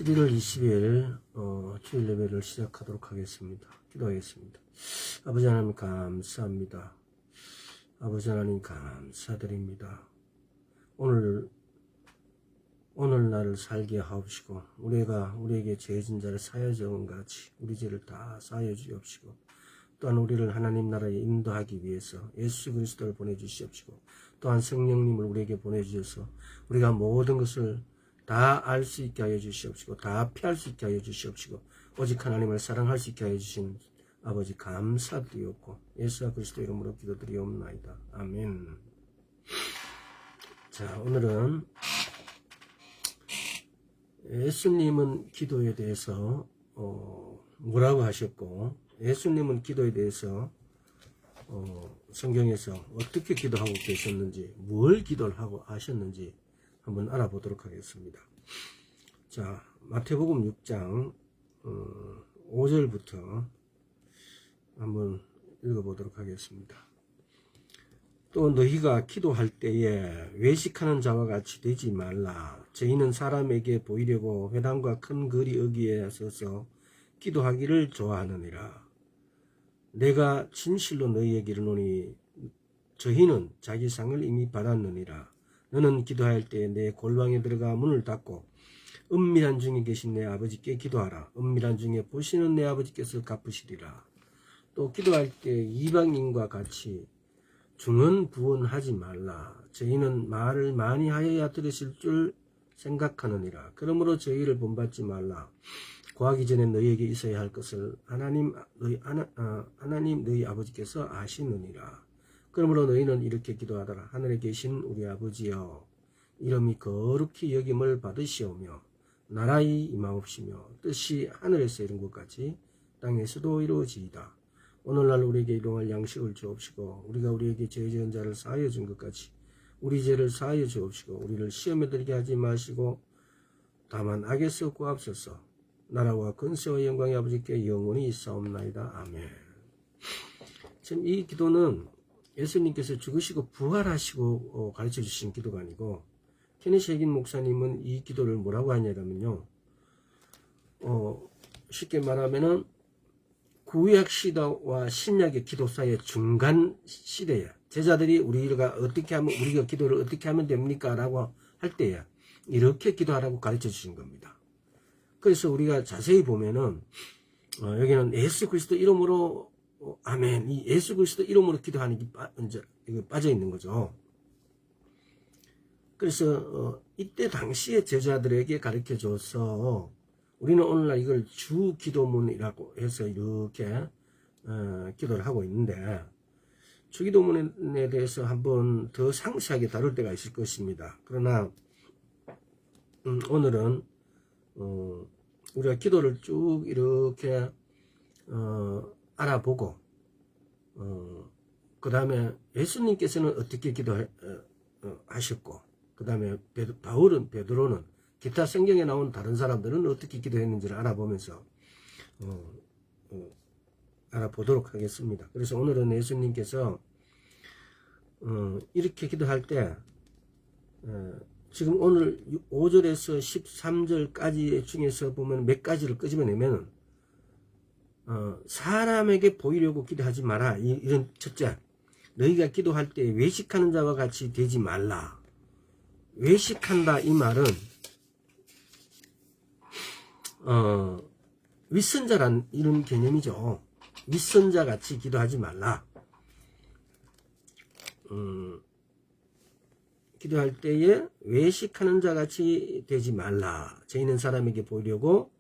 11월 20일 주일 예배를 시작하도록 하겠습니다. 기도하겠습니다. 아버지 하나님 감사합니다. 아버지 하나님 감사드립니다. 오늘 날을 살게 하옵시고 우리에게 죄진 자를 사여 적은 같이 우리 죄를 다 사여 주옵시고 또한 우리를 하나님 나라에 인도하기 위해서 예수 그리스도를 보내주시옵시고 또한 성령님을 우리에게 보내주셔서 우리가 모든 것을 다 알 수 있게 하여 주시옵시고 다 피할 수 있게 하여 주시옵시고 오직 하나님을 사랑할 수 있게 하여 주신 아버지 감사드리옵고 예수 그리스도 이름으로 기도드리옵나이다. 아멘. 자, 오늘은 예수님은 기도에 대해서 뭐라고 하셨고 예수님은 기도에 대해서 성경에서 어떻게 기도하고 계셨는지 뭘 기도를 하고 하셨는지 한번 알아보도록 하겠습니다. 자, 마태복음 6장 5절부터 한번 읽어보도록 하겠습니다. 또 너희가 기도할 때에 외식하는 자와 같이 되지 말라. 저희는 사람에게 보이려고 회당과 큰 거리 어귀에 서서 기도하기를 좋아하느니라. 내가 진실로 너희에게 이르노니 저희는 자기 상을 이미 받았느니라. 너는 기도할 때 내 골방에 들어가 문을 닫고 은밀한 중에 계신 내 아버지께 기도하라. 은밀한 중에 보시는 내 아버지께서 갚으시리라. 또 기도할 때 이방인과 같이 중언부언하지 말라. 저희는 말을 많이 하여야 들으실 줄 생각하느니라. 그러므로 저희를 본받지 말라. 구하기 전에 너희에게 있어야 할 것을 하나님 너희 아버지께서 아시느니라. 그러므로 너희는 이렇게 기도하더라. 하늘에 계신 우리 아버지여, 이름이 거룩히 여김을 받으시오며 나라의 임하옵시며 뜻이 하늘에서 이룬 것 같이 땅에서도 이루어지이다. 오늘날 우리에게 일용할 양식을 주옵시고 우리가 우리에게 죄 지은 자를 사하여 준 것 같이 우리 죄를 사하여 주옵시고 우리를 시험에 들게 하지 마시고 다만 악에서 구하옵소서. 나라와 권세와 영광의 아버지께 영원히 있사옵나이다. 아멘. 지금 이 기도는 예수님께서 죽으시고 부활하시고 가르쳐 주신 기도가 아니고 케네시 해긴 목사님은 이 기도를 뭐라고 하냐면요, 쉽게 말하면은 구약 시대와 신약의 기도 사이의 중간 시대야. 제자들이 우리가 기도를 어떻게 하면 됩니까? 라고 할 때야 이렇게 기도하라고 가르쳐 주신 겁니다. 그래서 우리가 자세히 보면은 여기는 예수 그리스도 이름으로 아멘, 이 예수 그리스도 이름으로 기도하는 게 빠져 있는 거죠. 그래서 이때 당시에 제자들에게 가르쳐 줘서 우리는 오늘날 이걸 주 기도문이라고 해서 이렇게 기도를 하고 있는데 주 기도문에 대해서 한번 더 상세하게 다룰 때가 있을 것입니다. 그러나 오늘은 우리가 기도를 쭉 이렇게 알아보고 그 다음에 예수님께서는 어떻게 기도하셨고 그 다음에 베드로는 기타 성경에 나온 다른 사람들은 어떻게 기도했는지를 알아보면서 알아보도록 하겠습니다. 그래서 오늘은 예수님께서 이렇게 기도할 때 지금 오늘 5절에서 13절까지 중에서 보면 몇 가지를 끄집어내면 사람에게 보이려고 기도하지 마라. 이런 첫째, 너희가 기도할 때 외식하는 자와 같이 되지 말라. 외식한다 이 말은 윗선자란 이런 개념이죠. 윗선자 같이 기도하지 말라. 기도할 때에 외식하는 자 같이 되지 말라. 저희는 사람에게 보이려고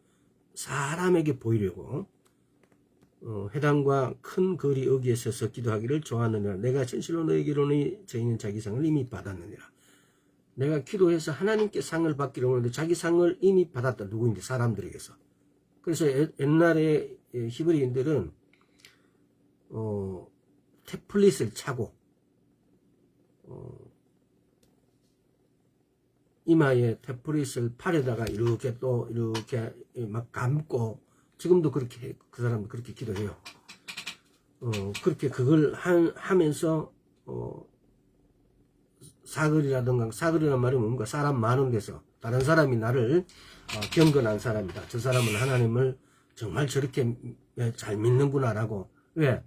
회당과 큰 거리 어귀에 서서 기도하기를 좋아하느니라. 내가 진실로 너에게 이르노니 저희는 자기 상을 이미 받았느니라. 내가 기도해서 하나님께 상을 받기로 하는데 자기 상을 이미 받았다. 누구인데? 사람들에게서. 그래서 옛날에 히브리인들은 태플릿을 차고 이마에 태플릿을 팔에다가 이렇게 막 감고 지금도 그렇게 그 사람은 그렇게 기도해요. 그렇게 그걸 하면서 사거리라든가 사거리란 말이 뭔가 사람 많은 데서 다른 사람이 나를 경건한 사람이다. 저 사람은 하나님을 정말 저렇게 잘 믿는구나라고. 왜?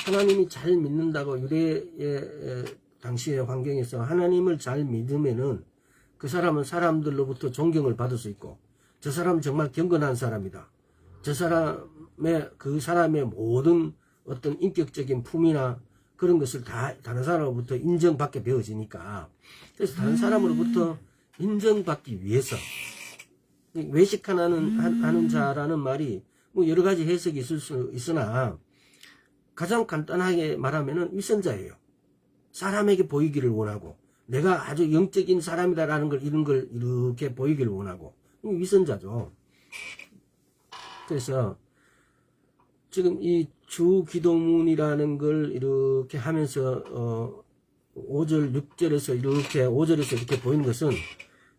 하나님이 잘 믿는다고 유대의 당시의 환경에서 하나님을 잘 믿으면은 그 사람은 사람들로부터 존경을 받을 수 있고, 저 사람은 정말 경건한 사람이다. 그 사람의 모든 어떤 인격적인 품이나 그런 것을 다 다른 사람으로부터 인정받게 되어지니까, 그래서 다른 사람으로부터 인정받기 위해서 외식하는 자라는 말이 뭐 여러 가지 해석이 있을 수 있으나 가장 간단하게 말하면은 위선자예요. 사람에게 보이기를 원하고 내가 아주 영적인 사람이다라는 걸 이런 걸 이렇게 보이기를 원하고 위선자죠. 그래서 지금 이 주기도문이라는 걸 이렇게 하면서 5절 6절에서 이렇게 5절에서 이렇게 보이는 것은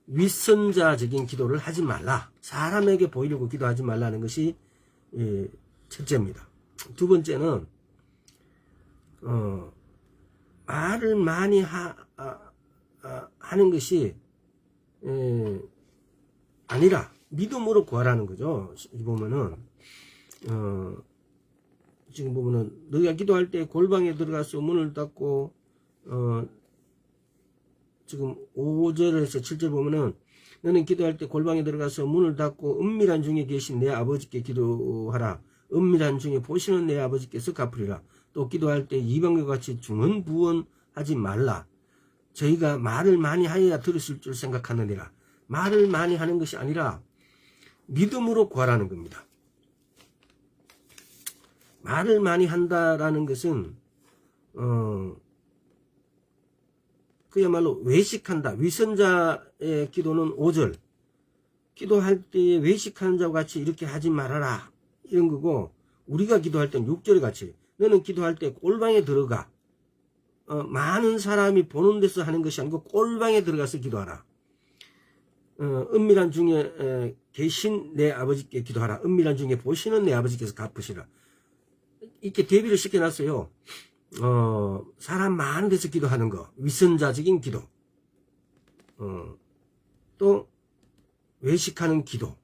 위선자적인 기도를 하지 말라. 사람에게 보이려고 기도하지 말라는 것이 첫째입니다. 두 번째는 말을 많이 하는 것이 아니라 믿음으로 구하라는 거죠. 보면은 지금 보면은 너희가 기도할 때 골방에 들어가서 문을 닫고 지금 5절에서 7절 보면은 너는 기도할 때 골방에 들어가서 문을 닫고 은밀한 중에 계신 내 아버지께 기도하라. 은밀한 중에 보시는 내 아버지께서 갚으리라. 또 기도할 때 이방과 같이 중언부언하지 말라. 저희가 말을 많이 하여야 들으실 줄 생각하느니라. 말을 많이 하는 것이 아니라 믿음으로 구하라는 겁니다. 말을 많이 한다라는 것은 그야말로 외식한다. 위선자의 기도는 5절. 기도할 때 외식하는 자와 같이 이렇게 하지 말아라. 이런 거고, 우리가 기도할 때는 6절 같이 너는 기도할 때 꼴방에 들어가. 많은 사람이 보는 데서 하는 것이 아니고 꼴방에 들어가서 기도하라. 은밀한 중에 계신 내 아버지께 기도하라. 은밀한 중에 보시는 내 아버지께서 갚으시라. 이렇게 대비를 시켜놨어요. 사람 많은 데서 기도하는 거, 위선자적인 기도, 또 외식하는 기도,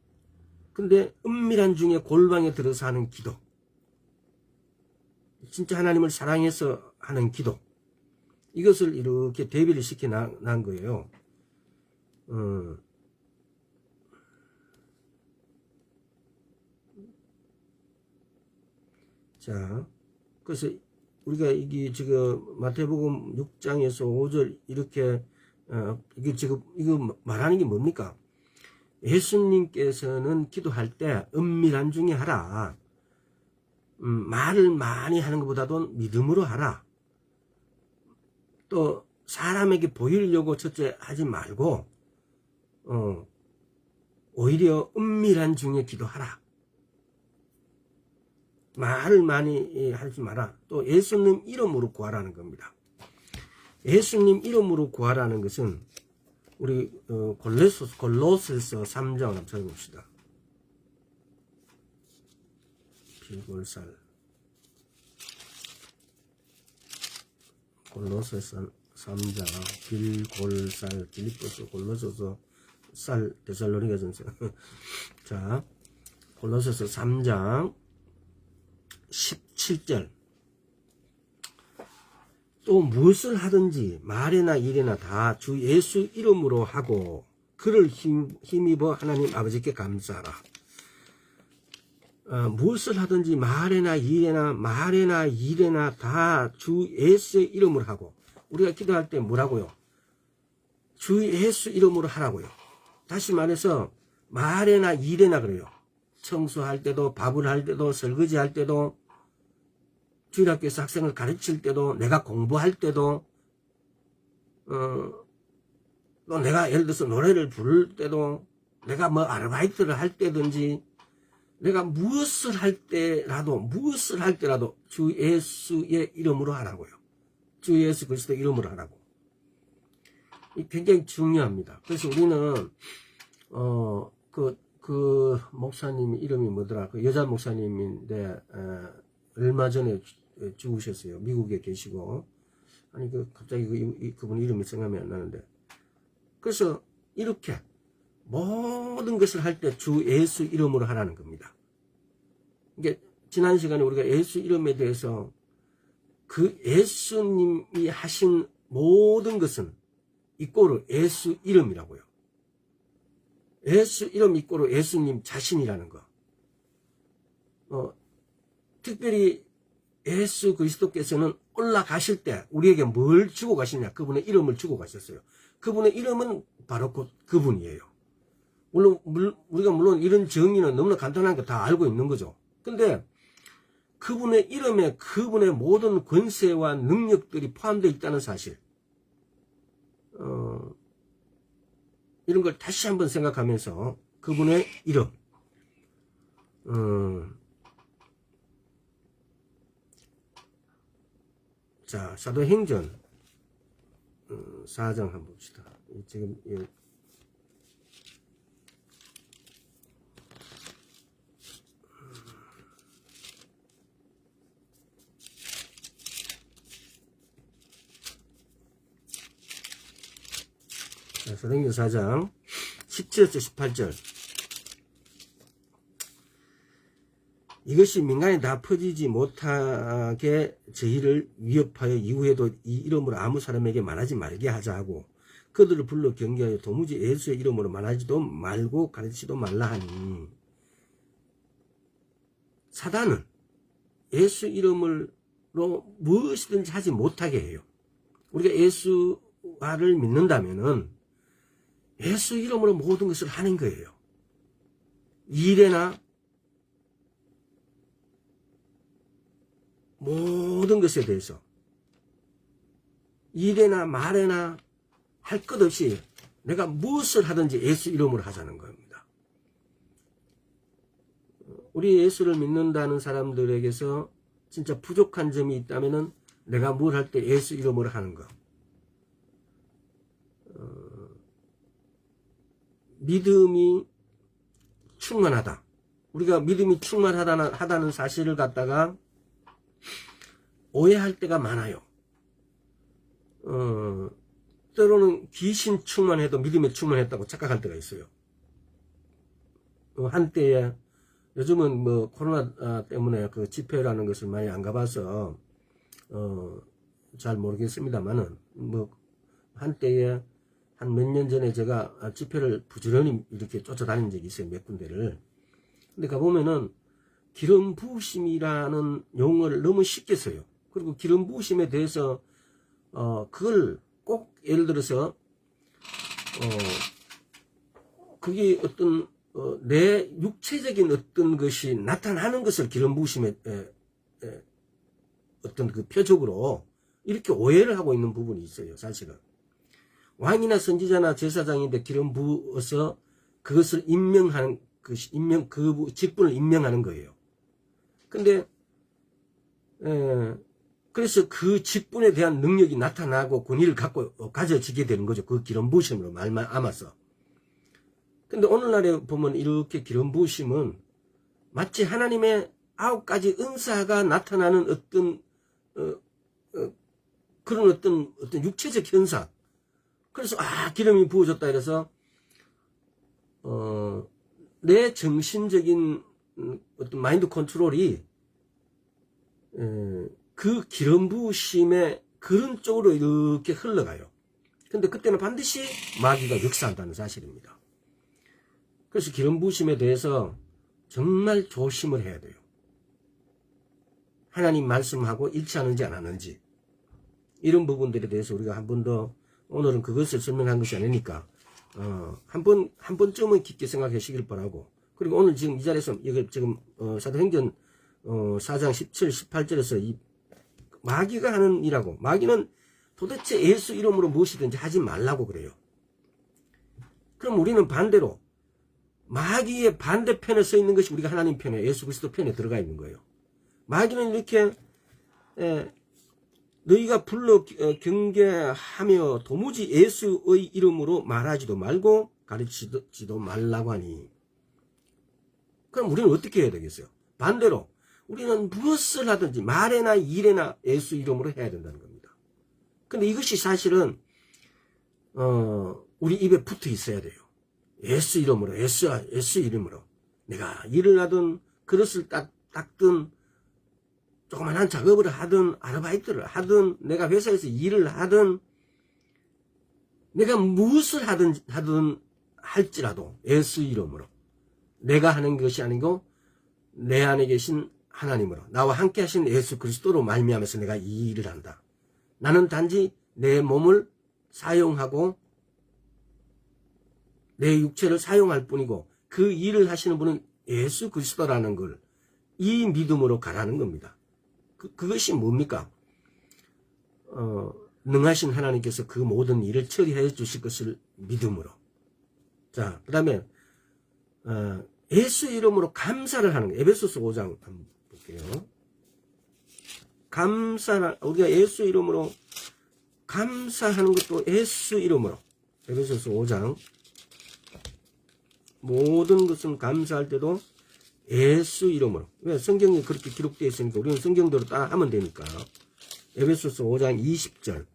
근데 은밀한 중에 골방에 들어서 하는 기도, 진짜 하나님을 사랑해서 하는 기도, 이것을 이렇게 대비를 시켜난 거예요. 자, 그래서 우리가 이게 지금 마태복음 6장에서 5절 이렇게 이게 지금 이거 말하는 게 뭡니까? 예수님께서는 기도할 때 은밀한 중에 하라. 말을 많이 하는 것보다도 믿음으로 하라. 또 사람에게 보이려고 첫째 하지 말고 오히려 은밀한 중에 기도하라. 말을 많이 하지 마라. 또 예수님 이름으로 구하라는 겁니다. 예수님 이름으로 구하라는 것은 우리 골로새서 3장 한번 찾아봅시다. 빌골살 골로새서 3장 빌골살 빌립보서 골로새서 살 데살로니가전서 자 골로새서 3장 17절 또 무엇을 하든지 말이나 일이나 다 주 예수 이름으로 하고 그를 힘입어 하나님 아버지께 감사하라. 무엇을 하든지 말이나 일이나 다 주 예수의 이름으로 하고 우리가 기도할 때 뭐라고요? 주 예수 이름으로 하라고요. 다시 말해서 말이나 일이나 그래요. 청소할 때도 밥을 할 때도 설거지 할 때도 주일학교에서 학생을 가르칠 때도 내가 공부할 때도 또 내가 예를 들어서 노래를 부를 때도 내가 뭐 아르바이트를 할 때든지 내가 무엇을 할 때라도 주 예수의 이름으로 하라고요. 주 예수 그리스도 이름으로 하라고. 이 굉장히 중요합니다. 그래서 우리는 그 목사님 이름이 뭐더라? 그 여자 목사님인데 얼마 전에 죽으셨어요. 미국에 계시고. 갑자기 그분 이름이 생각이 안 나는데. 그래서 이렇게 모든 것을 할 때 주 예수 이름으로 하라는 겁니다. 이게 지난 시간에 우리가 예수 이름에 대해서 그 예수님이 하신 모든 것은 이꼬르 예수 이름이라고요. 예수 이름 이꼬르 예수님 자신이라는 거. 특별히 예수 그리스도께서는 올라가실 때 우리에게 뭘 주고 가시냐? 그분의 이름을 주고 가셨어요. 그분의 이름은 바로 곧 그분이에요. 물론 우리가 이런 정의는 너무나 간단한 거 다 알고 있는 거죠. 근데 그분의 이름에 그분의 모든 권세와 능력들이 포함되어 있다는 사실, 이런 걸 다시 한번 생각하면서 그분의 이름, 자, 사도행전 4장 한번 봅시다. 지금 사도행전 4장 17절 18절 이것이 민간에 다 퍼지지 못하게 저희를 위협하여 이후에도 이 이름으로 아무 사람에게 말하지 말게 하자 하고 그들을 불러 경계하여 도무지 예수의 이름으로 말하지도 말고 가르치지도 말라 하니, 사단은 예수 이름으로 무엇이든지 하지 못하게 해요. 우리가 예수화를 믿는다면은 예수 이름으로 모든 것을 하는 거예요. 일에나 모든 것에 대해서, 일에나 말에나 할 것 없이 내가 무엇을 하든지 예수 이름으로 하자는 겁니다. 우리 예수를 믿는다는 사람들에게서 진짜 부족한 점이 있다면은 내가 뭘 할 때 예수 이름으로 하는 거. 믿음이 충만하다. 우리가 믿음이 충만하다는 사실을 갖다가 오해할 때가 많아요. 때로는 귀신 충만해도 믿음에 충만했다고 착각할 때가 있어요. 한때에, 요즘은 뭐 코로나 때문에 그 집회라는 것을 많이 안 가봐서 잘 모르겠습니다만은, 뭐 한때에 한 몇 년 전에 제가 집회를 부지런히 이렇게 쫓아다닌 적이 있어요. 몇 군데를. 근데 가보면은 기름 부으심이라는 용어를 너무 쉽게 써요. 그리고 기름 부으심에 대해서 그걸 꼭 예를 들어서 그게 어떤 내 육체적인 어떤 것이 나타나는 것을 기름 부으심의 어떤 그 표적으로 이렇게 오해를 하고 있는 부분이 있어요. 사실은 왕이나 선지자나 제사장인데 기름 부어서 그것을 임명하는 그 직분을 임명하는 거예요. 근데 그래서 그 직분에 대한 능력이 나타나고 권위를 가져지게 되는 거죠. 그 기름 부으심으로 말미암아서. 근데 오늘날에 보면 이렇게 기름 부으심은 마치 하나님의 9가지 은사가 나타나는 어떤 그런 어떤 육체적 현상. 그래서 기름이 부어졌다 이래서 내 정신적인 어떤 마인드 컨트롤이 그 기름 부으심의 그런 쪽으로 이렇게 흘러가요. 근데 그때는 반드시 마귀가 역사한다는 사실입니다. 그래서 기름 부으심에 대해서 정말 조심을 해야 돼요. 하나님 말씀하고 일치하는지 안 하는지, 이런 부분들에 대해서 우리가 한 번 더, 오늘은 그것을 설명한 것이 아니니까 한 번쯤은 깊게 생각해 주시길 바라고, 그리고 오늘 지금 이 자리에서 여기 지금 사도행전 4장 17, 18절에서 이 마귀가 하는 일하고, 마귀는 도대체 예수 이름으로 무엇이든지 하지 말라고 그래요. 그럼 우리는 반대로 마귀의 반대편에 서 있는 것이 우리가 하나님 편에, 예수 그리스도 편에 들어가 있는 거예요. 마귀는 이렇게 너희가 불러 경계하며 도무지 예수의 이름으로 말하지도 말고 가르치지도 말라고 하니, 그럼 우리는 어떻게 해야 되겠어요? 반대로 우리는 무엇을 하든지 말에나 일에나 예수 이름으로 해야 된다는 겁니다. 근데 이것이 사실은 우리 입에 붙어 있어야 돼요. 예수 이름으로, 예수 이름으로. 내가 일을 하든, 그릇을 닦든, 조그만한 작업을 하든, 아르바이트를 하든, 내가 회사에서 일을 하든, 내가 무엇을 하든 할지라도 예수 이름으로. 내가 하는 것이 아니고 내 안에 계신 하나님으로, 나와 함께 하신 예수 그리스도로 말미암아서 내가 이 일을 한다. 나는 단지 내 몸을 사용하고 내 육체를 사용할 뿐이고 그 일을 하시는 분은 예수 그리스도라는 걸 이 믿음으로 가라는 겁니다. 그것이 뭡니까? 능하신 하나님께서 그 모든 일을 처리해 주실 것을 믿음으로. 자, 그 다음에 예수 이름으로 감사를 하는 거예요. 에베소서 5장 한번 볼게요. 우리가 예수 이름으로 감사하는 것도 예수 이름으로. 에베소서 5장. 모든 것은 감사할 때도 예수 이름으로. 왜? 성경에 그렇게 기록되어 있으니까 우리는 성경대로 따라 하면 되니까. 에베소서 5장 20절.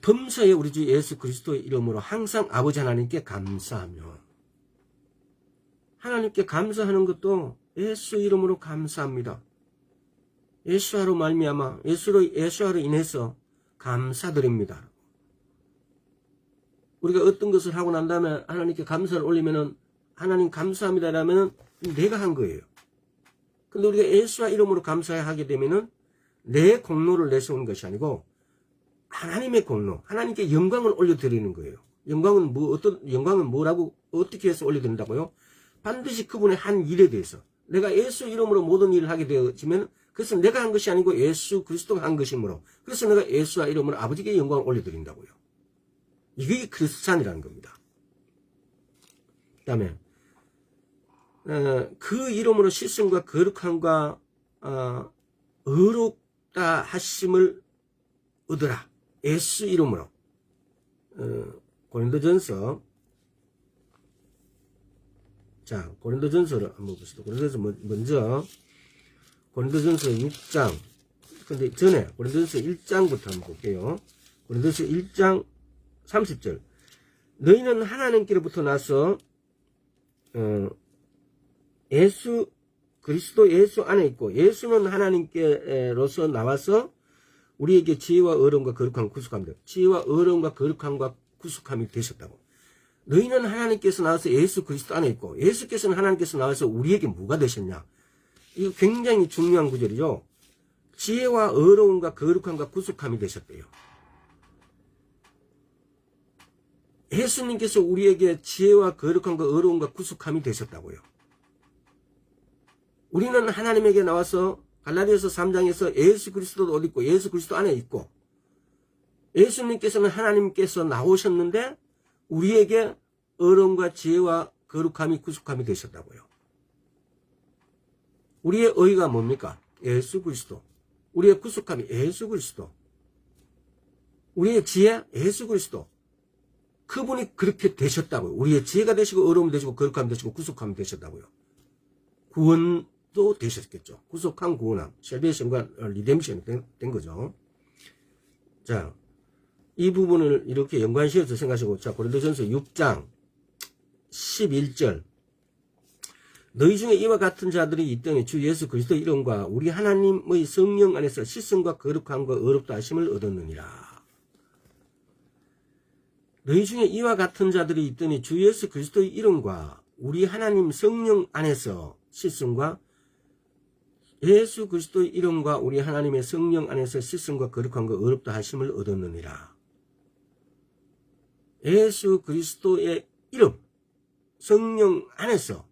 범사에 우리 주 예수 그리스도의 이름으로 항상 아버지 하나님께 감사하며. 하나님께 감사하는 것도 예수 이름으로 감사합니다. 예수로 말미암아, 예수로 인해서 감사드립니다. 우리가 어떤 것을 하고 난 다음에 하나님께 감사를 올리면은, 하나님 감사합니다라면은 내가 한 거예요. 근데 우리가 예수와 이름으로 감사하게 되면은 내 공로를 내세우는 것이 아니고 하나님의 공로, 하나님께 영광을 올려드리는 거예요. 영광은 뭐라고, 어떻게 해서 올려드린다고요? 반드시 그분의 한 일에 대해서. 내가 예수 이름으로 모든 일을 하게 되어지면 그것은 내가 한 것이 아니고 예수 그리스도가 한 것이므로, 그래서 내가 예수와 이름으로 아버지께 영광을 올려드린다고요. 이게 크리스찬이라는 겁니다. 그 다음에 그 이름으로 실성과 거룩함과 의롭다 하심을 얻으라. 예수 이름으로. 고린도전서. 자, 고린도전서를 한번 봅시다. 고린도전서 먼저 고린도전서 6장. 근데 전에 고린도전서 1장부터 한번 볼게요. 고린도전서 1장 30절. 너희는 하나님께로부터 나서 예수 그리스도 예수 안에 있고, 예수는 하나님께로서 나와서 우리에게 지혜와 어려움과 거룩함 구속함이 되고, 지혜와 어려움과 거룩함과 구속함이 되셨다고. 너희는 하나님께서 나와서 예수 그리스도 안에 있고, 예수께서는 하나님께서 나와서 우리에게 뭐가 되셨냐. 이거 굉장히 중요한 구절이죠. 지혜와 어려움과 거룩함과 구속함이 되셨대요. 예수님께서 우리에게 지혜와 거룩함과 어려움과 구속함이 되셨다고요. 우리는 하나님에게 나와서 갈라디아서 3장에서 예수 그리스도도 어디 있고 예수 그리스도 안에 있고, 예수님께서는 하나님께서 나오셨는데 우리에게 어려움과 지혜와 거룩함이 구속함이 되셨다고요. 우리의 의가 뭡니까? 예수 그리스도. 우리의 구속함이 예수 그리스도. 우리의 지혜 예수 그리스도. 그분이 그렇게 되셨다고요. 우리의 지혜가 되시고 어려움이 되시고 거룩함이 되시고 구속함이 되셨다고요. 구원도 되셨겠죠. 구속함, 구원함, 셀베이션과 리뎀션이 된 거죠. 자, 이 부분을 이렇게 연관시어서 생각하시고, 자, 고린도전서 6장 11절. 너희 중에 이와 같은 자들이 있더니 주 예수 그리스도의 이름과 우리 하나님의 성령 안에서 시성과 거룩함과 의롭다 하심을 얻었느니라. 너희 중에 이와 같은 자들이 있더니 주 예수 그리스도의 이름과 우리 하나님 성령 안에서 시성과 예수 그리스도의 이름과 우리 하나님의 성령 안에서 시성과 거룩함과 의롭다 하심을 얻었느니라. 예수 그리스도의 이름, 성령 안에서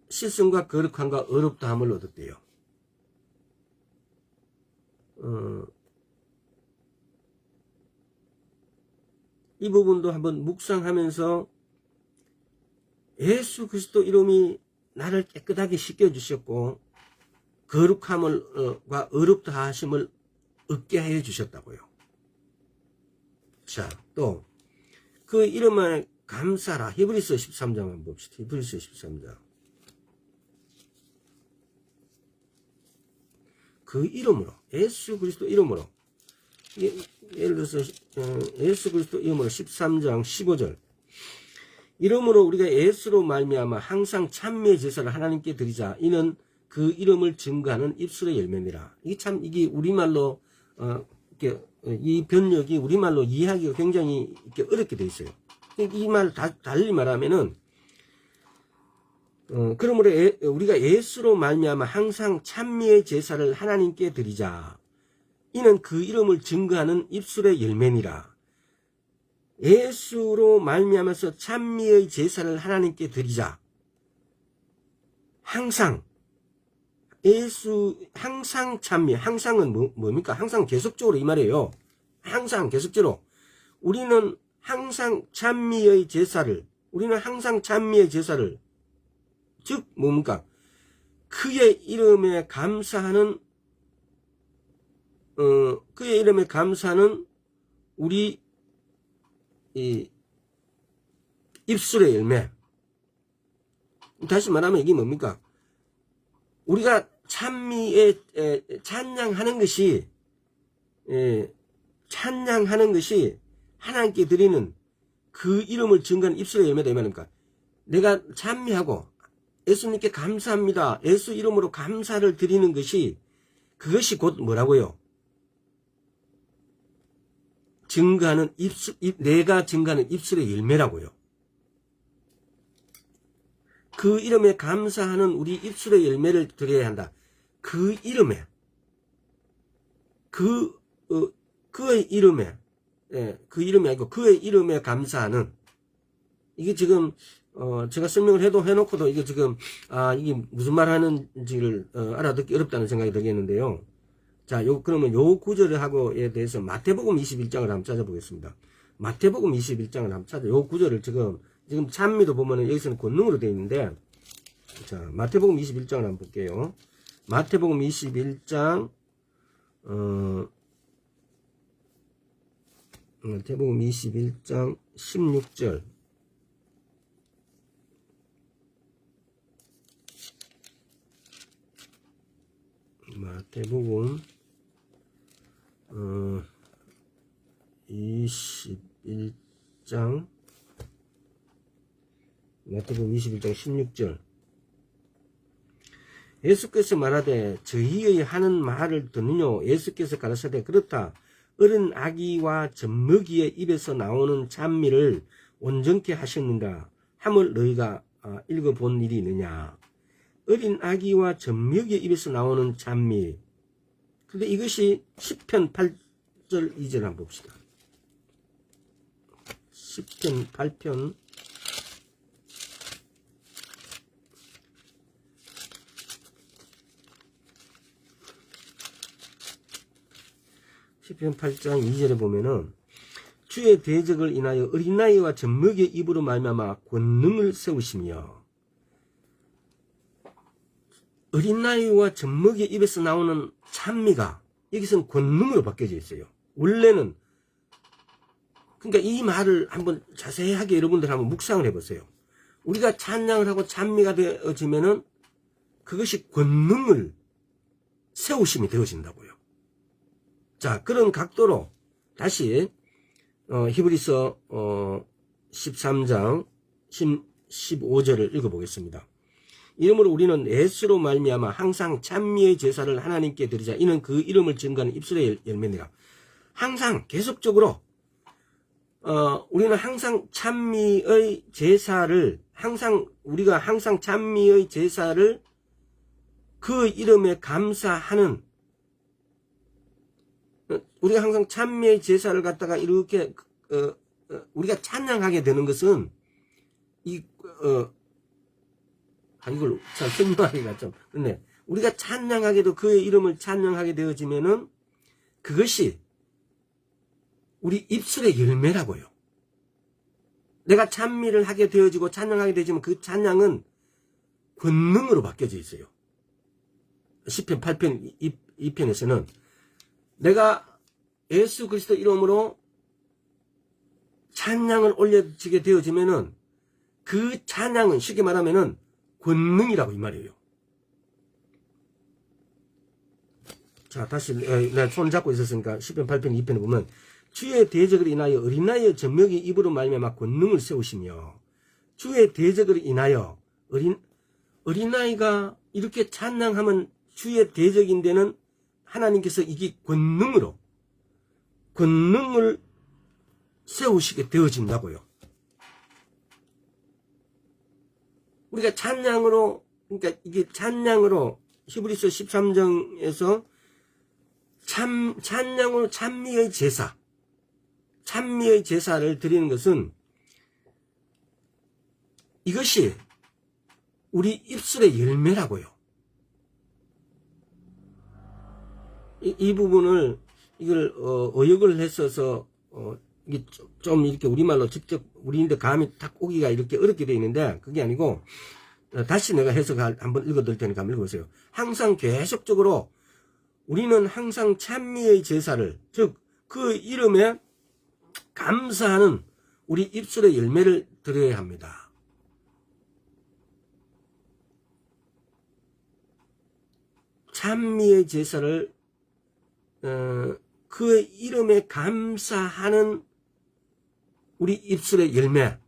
시성과 거룩함과 의롭다함을 얻었대요. 이 부분도 한번 묵상하면서 예수 그리스도 이름이 나를 깨끗하게 씻겨주셨고 거룩함과 의롭다 하심을 얻게 해 주셨다고요. 자, 또 그 이름을 감사라. 히브리서 13장 한번 봅시다. 히브리서 13장. 그 이름으로, 예수 그리스도 이름으로, 예를 들어서 예수 그리스도 이름으로 13장 15절. 이러므로 우리가 예수로 말미암아 항상 찬미의 제사를 하나님께 드리자. 이는 그 이름을 증거하는 입술의 열매니라. 이게 참 이게 우리말로 이 번역이 우리말로 이해하기가 굉장히 이렇게 어렵게 돼 있어요. 이 말 달리 말하면은 그러므로 우리가 예수로 말미암아 항상 찬미의 제사를 하나님께 드리자. 이는 그 이름을 증거하는 입술의 열매니라. 예수로 말미암아서 찬미의 제사를 하나님께 드리자. 항상 항상 찬미. 항상은 뭡니까? 항상 계속적으로 이 말이에요. 항상 계속적으로. 우리는 항상 찬미의 제사를 즉 뭡니까? 그의 이름에 감사하는 우리 이 입술의 열매. 다시 말하면 이게 뭡니까? 우리가 찬양하는 것이 하나님께 드리는 그 이름을 증거하는 입술의 열매다 이 말입니까? 내가 찬미하고 예수님께 감사합니다. 예수 이름으로 감사를 드리는 것이 그것이 곧 뭐라고요? 내가 증거하는 입술의 열매라고요. 그 이름에 감사하는 우리 입술의 열매를 드려야 한다. 그 이름에, 그의 이름에, 그 이름이 아니고 그의 이름에 감사하는, 이게 지금, 제가 설명을 해놓고도 이게 지금, 이게 무슨 말 하는지를, 알아듣기 어렵다는 생각이 들겠는데요. 자, 그러면 요 구절을 하고에 대해서 마태복음 21장을 한번 찾아보겠습니다. 마태복음 21장을 한번 요 구절을 지금 찬미도 보면은 여기서는 권능으로 되어 있는데, 자, 마태복음 21장을 한번 볼게요. 마태복음 21장, 마태복음 21장 16절. 마태복음 21장 마태복음 21장 16절. 예수께서 말하되 저희의 하는 말을 듣느뇨. 예수께서 가라사대 그렇다. 어린 아기와 젖먹이의 입에서 나오는 찬미를 온전케 하셨는가 함을 너희가 읽어본 일이 있느냐. 어린 아기와 젖먹이의 입에서 나오는 찬미. 근데 이것이 10편 8절 2절 한번 봅시다. 10편 8편 10편 8장 2절에 보면은 주의 대적을 인하여 어린아이와 젖먹이의 입으로 말미암아 권능을 세우시며. 어린아이와 젖먹이의 입에서 나오는 찬미가 여기서는 권능으로 바뀌어져 있어요. 원래는 그러니까 이 말을 한번 자세하게 여러분들 한번 묵상을 해보세요. 우리가 찬양을 하고 찬미가 되어지면은 그것이 권능을 세우심이 되어진다고요. 자, 그런 각도로 다시 히브리서 13장 15절을 읽어보겠습니다. 이러므로 우리는 예수로 말미암아 항상 찬미의 제사를 하나님께 드리자. 이는 그 이름을 증거하는 입술의 열매니라. 항상 계속적으로 우리는 항상 찬미의 제사를 우리가 항상 찬미의 제사를 그 이름에 감사하는, 우리가 항상 찬미의 제사를 갖다가 이렇게 우리가 찬양하게 되는 것은 이걸 잘 설명하기가 좀 그런데, 우리가 찬양하게도 그의 이름을 찬양하게 되어지면은 그것이 우리 입술의 열매라고요. 내가 찬미를 하게 되어지고 찬양하게 되어지면 그 찬양은 권능으로 바뀌어져 있어요. 10편 8편 2편에서는 내가 예수 그리스도 이름으로 찬양을 올려지게 되어지면은 그 찬양은 쉽게 말하면은 권능이라고 이 말이에요. 자, 다시 내가 손 잡고 있었으니까 10편 8편 2편에 보면 주의 대적을 인하여 어린아이의 젖먹이 입으로 말미암아 권능을 세우시며 주의 대적으로 인하여 어린아이가 이렇게 찬양하면 주의 대적인데는 하나님께서 이게 권능을 세우시게 되어진다고요. 우리가 찬양으로, 그러니까 이게 찬양으로 히브리서 13장에서 찬양으로 찬미의 제사를 드리는 것은 이것이 우리 입술의 열매라고요. 이 부분을 이걸 어역을 했어서 이게 좀 이렇게 우리말로 직접 우리인데 감이 딱 오기가 이렇게 어렵게 되어 있는데 그게 아니고 다시 내가 해석을 한번 읽어드릴 테니까 한번 읽어보세요. 항상 계속적으로 우리는 항상 찬미의 제사를, 즉 그 이름에 감사하는 우리 입술의 열매를 드려야 합니다. 찬미의 제사를 그 이름에 감사하는 우리 입술의 열매.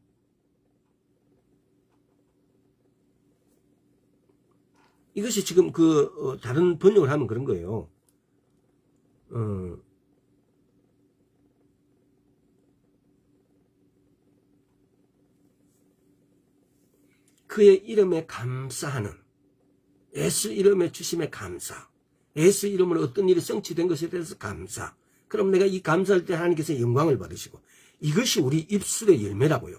이것이 지금 다른 번역을 하면 그런 거예요. 그의 이름에 감사하는, 예수 이름에 주심에 감사, 예수 이름으로 어떤 일이 성취된 것에 대해서 감사. 그럼 내가 이 감사할 때 하나님께서 영광을 받으시고, 이것이 우리 입술의 열매라고요.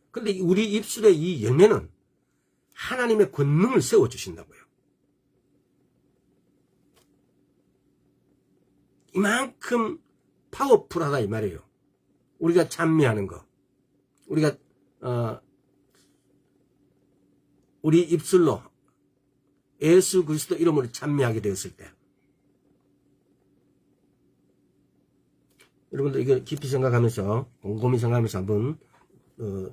근데 우리 입술의 이 열매는 하나님의 권능을 세워주신다고요. 이만큼 파워풀하다 이 말이에요. 우리가 찬미하는 거. 우리가 우리 입술로 예수 그리스도 이름으로 찬미하게 되었을 때, 여러분들 이거 깊이 생각하면서 곰곰이 생각하면서 한번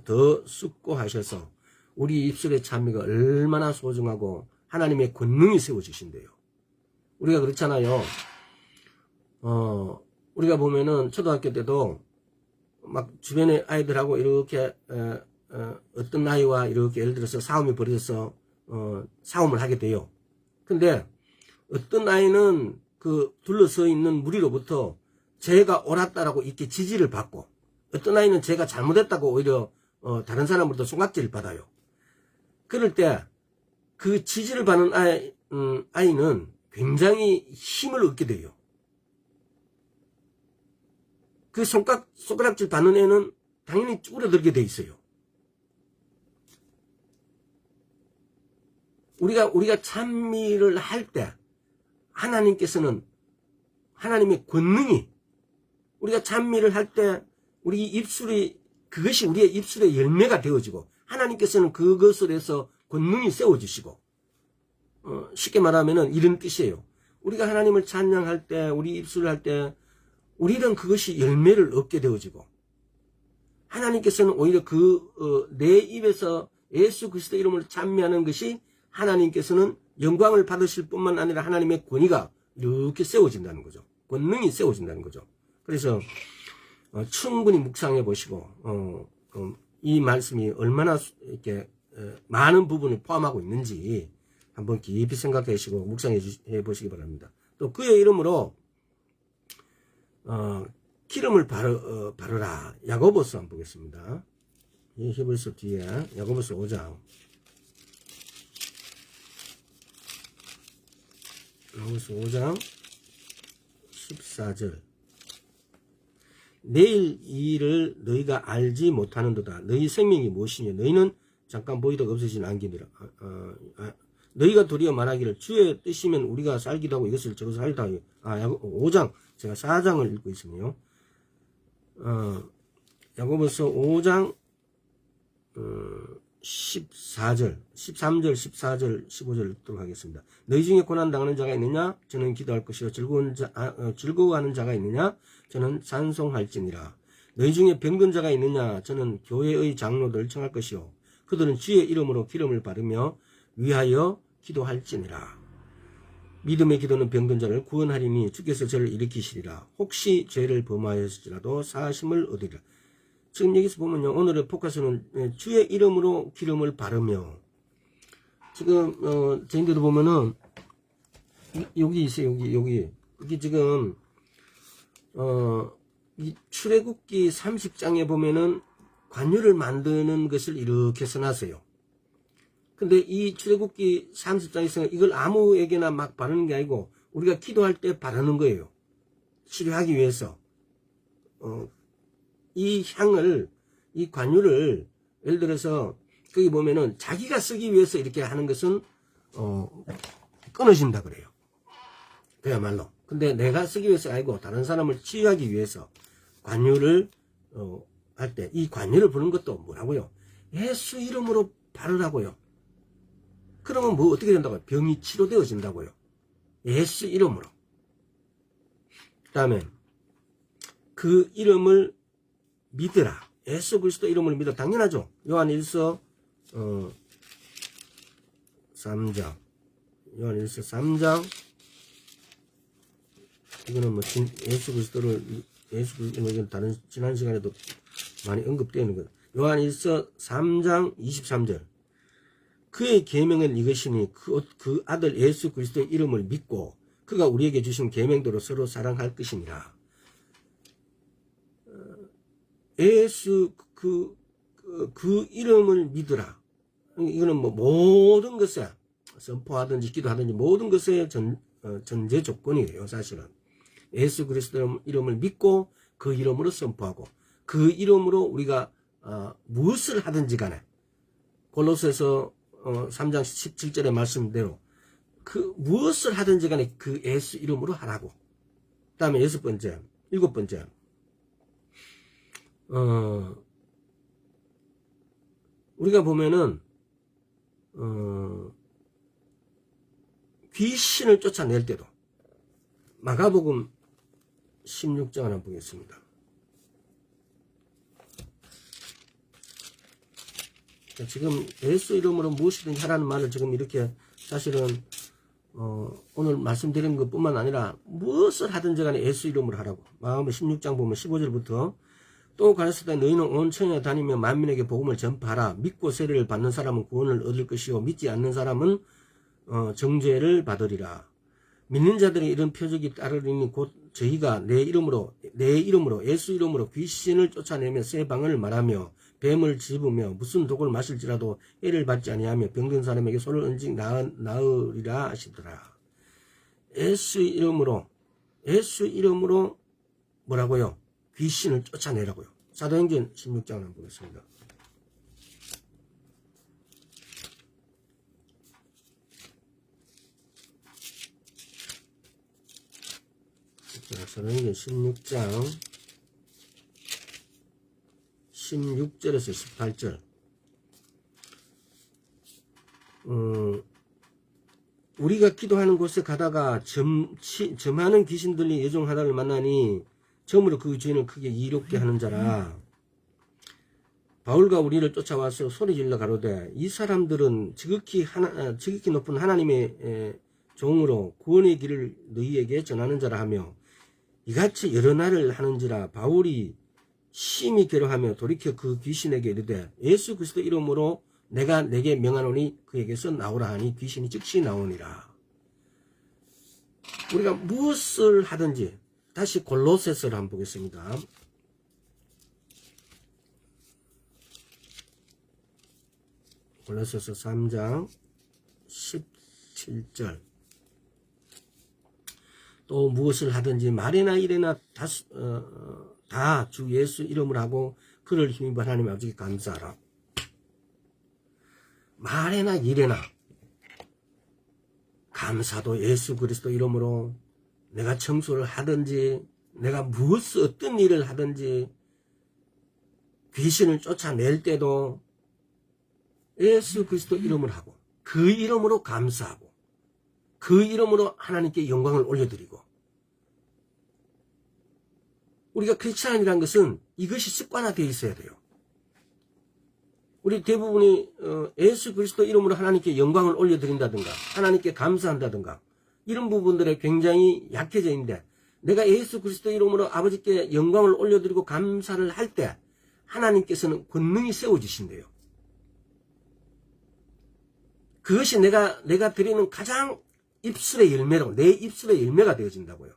더 숙고하셔서 우리 입술의 찬미가 얼마나 소중하고 하나님의 권능이 세워주신대요. 우리가 그렇잖아요. 우리가 보면은 초등학교 때도 막 주변의 아이들하고 이렇게 어떤 아이와 이렇게 예를 들어서 싸움이 벌어져서 싸움을 하게 돼요. 근데 어떤 아이는 그 둘러서 있는 무리로부터 제가 옳았다라고 이렇게 지지를 받고, 어떤 아이는 제가 잘못했다고 오히려 다른 사람으로부터 손각질을 받아요. 그럴 때 그 지지를 받는 아이는 굉장히 힘을 얻게 돼요. 그 손가락질 받는 애는 당연히 쭈그러들게 돼 있어요. 우리가 찬미를 할 때 하나님께서는 하나님의 권능이, 우리가 찬미를 할 때 우리 입술이, 그것이 우리의 입술의 열매가 되어지고 하나님께서는 그것을 해서 권능이 세워주시고, 쉽게 말하면은 이런 뜻이에요. 우리가 하나님을 찬양할 때, 우리 입술을 할 때 우리는 그것이 열매를 얻게 되어지고, 하나님께서는 오히려 내 입에서 예수 그리스도 이름을 찬미하는 것이 하나님께서는 영광을 받으실 뿐만 아니라 하나님의 권위가 이렇게 세워진다는 거죠. 권능이 세워진다는 거죠. 그래서 충분히 묵상해 보시고 이 말씀이 얼마나 이렇게 많은 부분을 포함하고 있는지 한번 깊이 생각해 보시고 묵상해 보시기 바랍니다. 또 그의 이름으로 기름을 바르라. 야고보서 한번 보겠습니다. 이 히브리서 뒤에 야고보서 5장. 야고보서 5장 14절. 내일 이 일을 너희가 알지 못하는도다. 너희 생명이 무엇이냐? 너희는 잠깐 보이다가 없어지진 않기니라. 너희가 도리어 말하기를 주의 뜻이면 우리가 살기도 하고 이것을 저것을 하리다. 5장, 제가 4장을 읽고 있으면요. 야고보서 5장 14절, 13절, 14절, 15절 읽도록 하겠습니다. 너희 중에 고난 당하는 자가 있느냐? 저는 기도할 것이요. 즐거워하는 자가 있느냐? 저는 찬송할지니라. 너희 중에 병든 자가 있느냐? 저는 교회의 장로들을 청할 것이요. 그들은 주의 이름으로 기름을 바르며 위하여 기도할지니라. 믿음의 기도는 병든 자를 구원하리니 주께서 저를 일으키시리라. 혹시 죄를 범하였을지라도 사하심을 얻으리라. 지금 여기서 보면요. 오늘의 포커스는 주의 이름으로 기름을 바르며, 지금 저희들도 보면은 여기 있어요. 여기 이게 지금 이 출애굽기 30장에 보면은 관유를 만드는 것을 이렇게 써놨어요. 근데 이 출애굽기 30장에서 이걸 아무에게나 막 바르는 게 아니고 우리가 기도할 때 바르는 거예요. 치료하기 위해서. 이 향을, 이 관유를, 예를 들어서 거기 보면은 자기가 쓰기 위해서 이렇게 하는 것은 끊어진다 그래요. 그야말로. 근데 내가 쓰기 위해서 아니고 다른 사람을 치유하기 위해서 관유를 할 때 이 관유를 부는 것도 뭐라고요? 예수 이름으로 바르라고요. 그러면 뭐 어떻게 된다고요? 병이 치료되어진다고요. 예수 이름으로. 그 다음에 그 이름을 믿으라. 예수 그리스도 이름을 믿어. 당연하죠. 요한 1서 3장. 요한 1서 3장. 이거는 뭐 예수 그리스도를 이건 다른 지난 시간에도 많이 언급되는 거예요. 요한 1서 3장 23절. 그의 계명은 이것이니 그 아들 예수 그리스도의 이름을 믿고 그가 우리에게 주신 계명대로 서로 사랑할 것이니라. 예수 그 이름을 믿으라. 이거는 뭐 모든 것에 선포하든지 기도하든지 모든 것의 전제 조건이에요. 사실은 예수 그리스도 이름을 믿고 그 이름으로 선포하고 그 이름으로 우리가 무엇을 하든지 간에 골로새서 3장 17절의 말씀대로 그 무엇을 하든지 간에 그 예수 이름으로 하라고. 그 다음에 일곱 번째 우리가 보면은 귀신을 쫓아낼 때도 마가복음 16장 하나 보겠습니다. 지금 예수 이름으로 무엇이든지 하라는 말을 지금 이렇게 사실은 오늘 말씀드리는 것뿐만 아니라 무엇을 하든지 간에 예수 이름으로 하라고. 마가복음 16장 보면 15절부터 또 가르치되 너희는 온 천에 다니며 만민에게 복음을 전파하라. 믿고 세례를 받는 사람은 구원을 얻을 것이요 믿지 않는 사람은 정죄를 받으리라. 믿는 자들이 이런 표적이 따르리니 곧 저희가 내 이름으로 예수 이름으로 귀신을 쫓아내며 새 방언을 말하며 뱀을 집으며 무슨 독을 마실지라도 해를 받지 아니하며 병든 사람에게 손을 얹직 나으리라 하시더라. 예수 이름으로 뭐라고요? 귀신을 쫓아내라고요. 사도행전 16장을 한번 보겠습니다. 사도행전 16장 16절에서 18절. 우리가 기도하는 곳에 가다가 점하는 귀신들이 여종하다를 만나니 점으로 그 죄는 크게 이롭게 하는 자라. 바울과 우리를 쫓아와서 소리질러 가로되 이 사람들은 지극히 높은 하나님의 종으로 구원의 길을 너희에게 전하는 자라 하며 이같이 여러 날을 하는지라. 바울이 심히 괴로하며 돌이켜 그 귀신에게 이르되 예수 그리스도 이름으로 내가 내게 명하노니 그에게서 나오라 하니 귀신이 즉시 나오니라. 우리가 무엇을 하든지 다시 골로새서를 한번 보겠습니다. 골로새서 3장 17절. 또 무엇을 하든지 말이나 일이나 다 주 예수 이름으로 하고 그를 힘입어 하나님 아버지께 감사하라. 말이나 일이나 감사도 예수 그리스도 이름으로 내가 청소를 하든지 내가 어떤 일을 하든지 귀신을 쫓아낼 때도 예수 그리스도 이름을 하고 그 이름으로 감사하고 그 이름으로 하나님께 영광을 올려드리고. 우리가 크리스찬이라는 것은 이것이 습관화되어 있어야 돼요. 우리 대부분이 예수 그리스도 이름으로 하나님께 영광을 올려드린다든가 하나님께 감사한다든가 이런 부분들에 굉장히 약해져 있는데 내가 예수 그리스도 이름으로 아버지께 영광을 올려드리고 감사를 할 때 하나님께서는 권능이 세워지신대요. 그것이 내가 드리는 가장 입술의 열매로, 내 입술의 열매가 되어진다고요.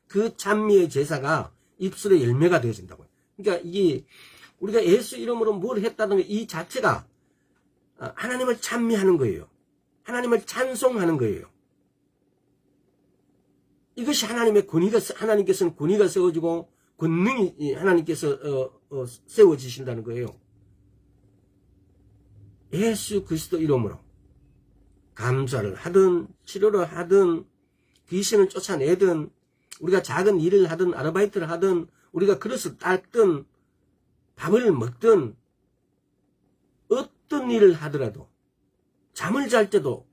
그 찬미의 제사가 입술의 열매가 되어진다고요. 그러니까 이게 우리가 예수 이름으로 뭘 했다는 이 자체가 하나님을 찬미하는 거예요. 하나님을 찬송하는 거예요. 이것이 하나님께서는 권위가 세워지고 권능이 하나님께서 세워지신다는 거예요. 예수 그리스도 이름으로 감사를 하든 치료를 하든 귀신을 쫓아내든 우리가 작은 일을 하든 아르바이트를 하든 우리가 그릇을 닦든 밥을 먹든 어떤 일을 하더라도 잠을 잘 때도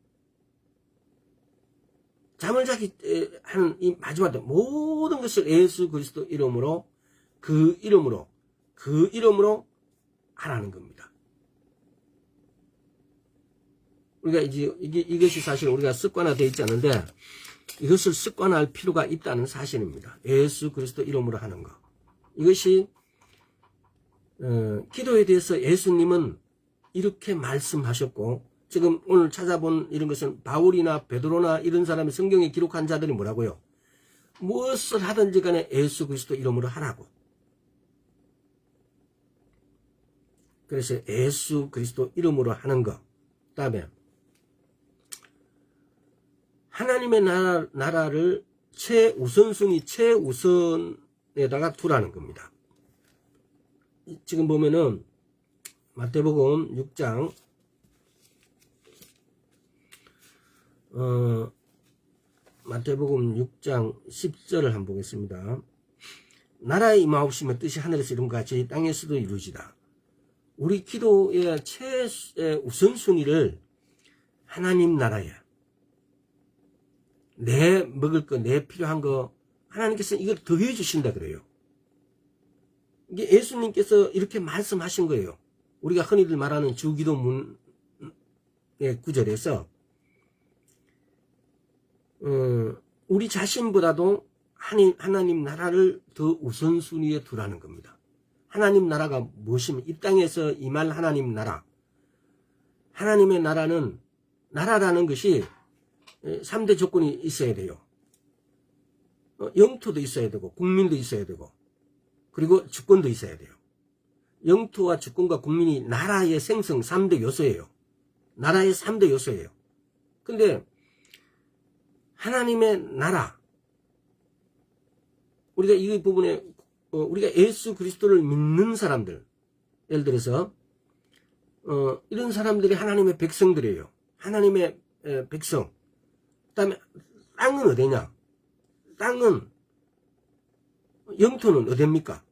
잠을 자기 하는 이 마지막 때 모든 것을 예수 그리스도 이름으로 그 이름으로 하라는 겁니다. 우리가 이제 이것이 사실 우리가 습관화되어 있지 않은데 이것을 습관화할 필요가 있다는 사실입니다. 예수 그리스도 이름으로 하는 것. 이것이 기도에 대해서 예수님은 이렇게 말씀하셨고 지금 오늘 찾아본 이런 것은 바울이나 베드로나 이런 사람이 성경에 기록한 자들이 뭐라고요? 무엇을 하든지 간에 예수 그리스도 이름으로 하라고. 그래서 예수 그리스도 이름으로 하는 것. 그 다음에 하나님의 나라를 최우선에다가 두라는 겁니다. 지금 보면은 마태복음 6장 마태복음 6장 10절을 한번 보겠습니다. 나라의 임하옵시며 뜻이 하늘에서 이룬 것 같이 땅에서도 이루어지다. 우리 기도의 우선순위를 하나님 나라에 내 먹을 거, 내 필요한 거 하나님께서 이걸 더해 주신다 그래요. 이게 예수님께서 이렇게 말씀하신 거예요. 우리가 흔히들 말하는 주기도문의 구절에서 우리 자신보다도 하나님 나라를 더 우선순위에 두라는 겁니다. 하나님 나라가 무엇이면 이 땅에서 임할 하나님 나라. 하나님의 나라라는 것이 3대 조건이 있어야 돼요. 영토도 있어야 되고 국민도 있어야 되고 그리고 주권도 있어야 돼요. 영토와 주권과 국민이 나라의 생성 3대 요소예요. 나라의 3대 요소예요. 근데 하나님의 나라 우리가 이 부분에 우리가 예수 그리스도를 믿는 사람들 예를 들어서 이런 사람들이 하나님의 백성들이에요. 하나님의 백성. 그 다음에 땅은 어디냐? 땅은 영토는 어디입니까?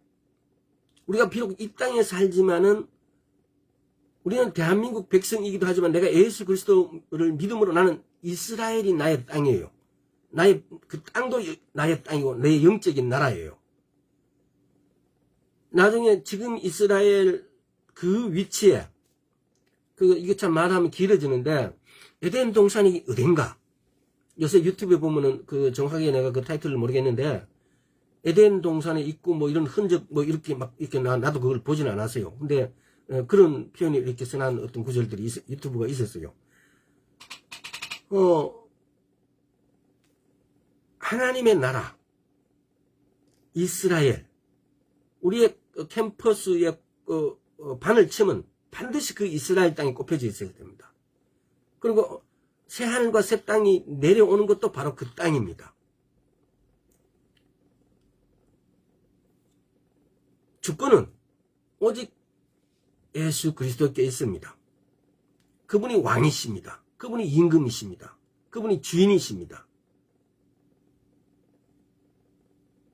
우리가 비록 이 땅에 살지만은 우리는 대한민국 백성이기도 하지만 내가 예수 그리스도를 믿음으로 나는 이스라엘이 나의 땅이에요. 그 땅도 나의 땅이고 내 영적인 나라예요. 나중에 지금 이스라엘 그 위치에 이게 참 말하면 길어지는데 에덴 동산이 어딘가? 요새 유튜브에 보면은 정확하게 내가 그 타이틀을 모르겠는데 에덴 동산에 있고 뭐 이런 흔적 뭐 이렇게 나도 그걸 보진 않았어요. 근데 그런 표현이 이렇게 써난 어떤 구절들이 유튜브가 있었어요. 하나님의 나라 이스라엘 우리의 캠퍼스에 반을 치면 반드시 그 이스라엘 땅이 꼽혀져 있어야 됩니다. 그리고 새 하늘과 새 땅이 내려오는 것도 바로 그 땅입니다. 주권은 오직 예수 그리스도께 있습니다. 그분이 왕이십니다. 그분이 임금이십니다. 그분이 주인이십니다.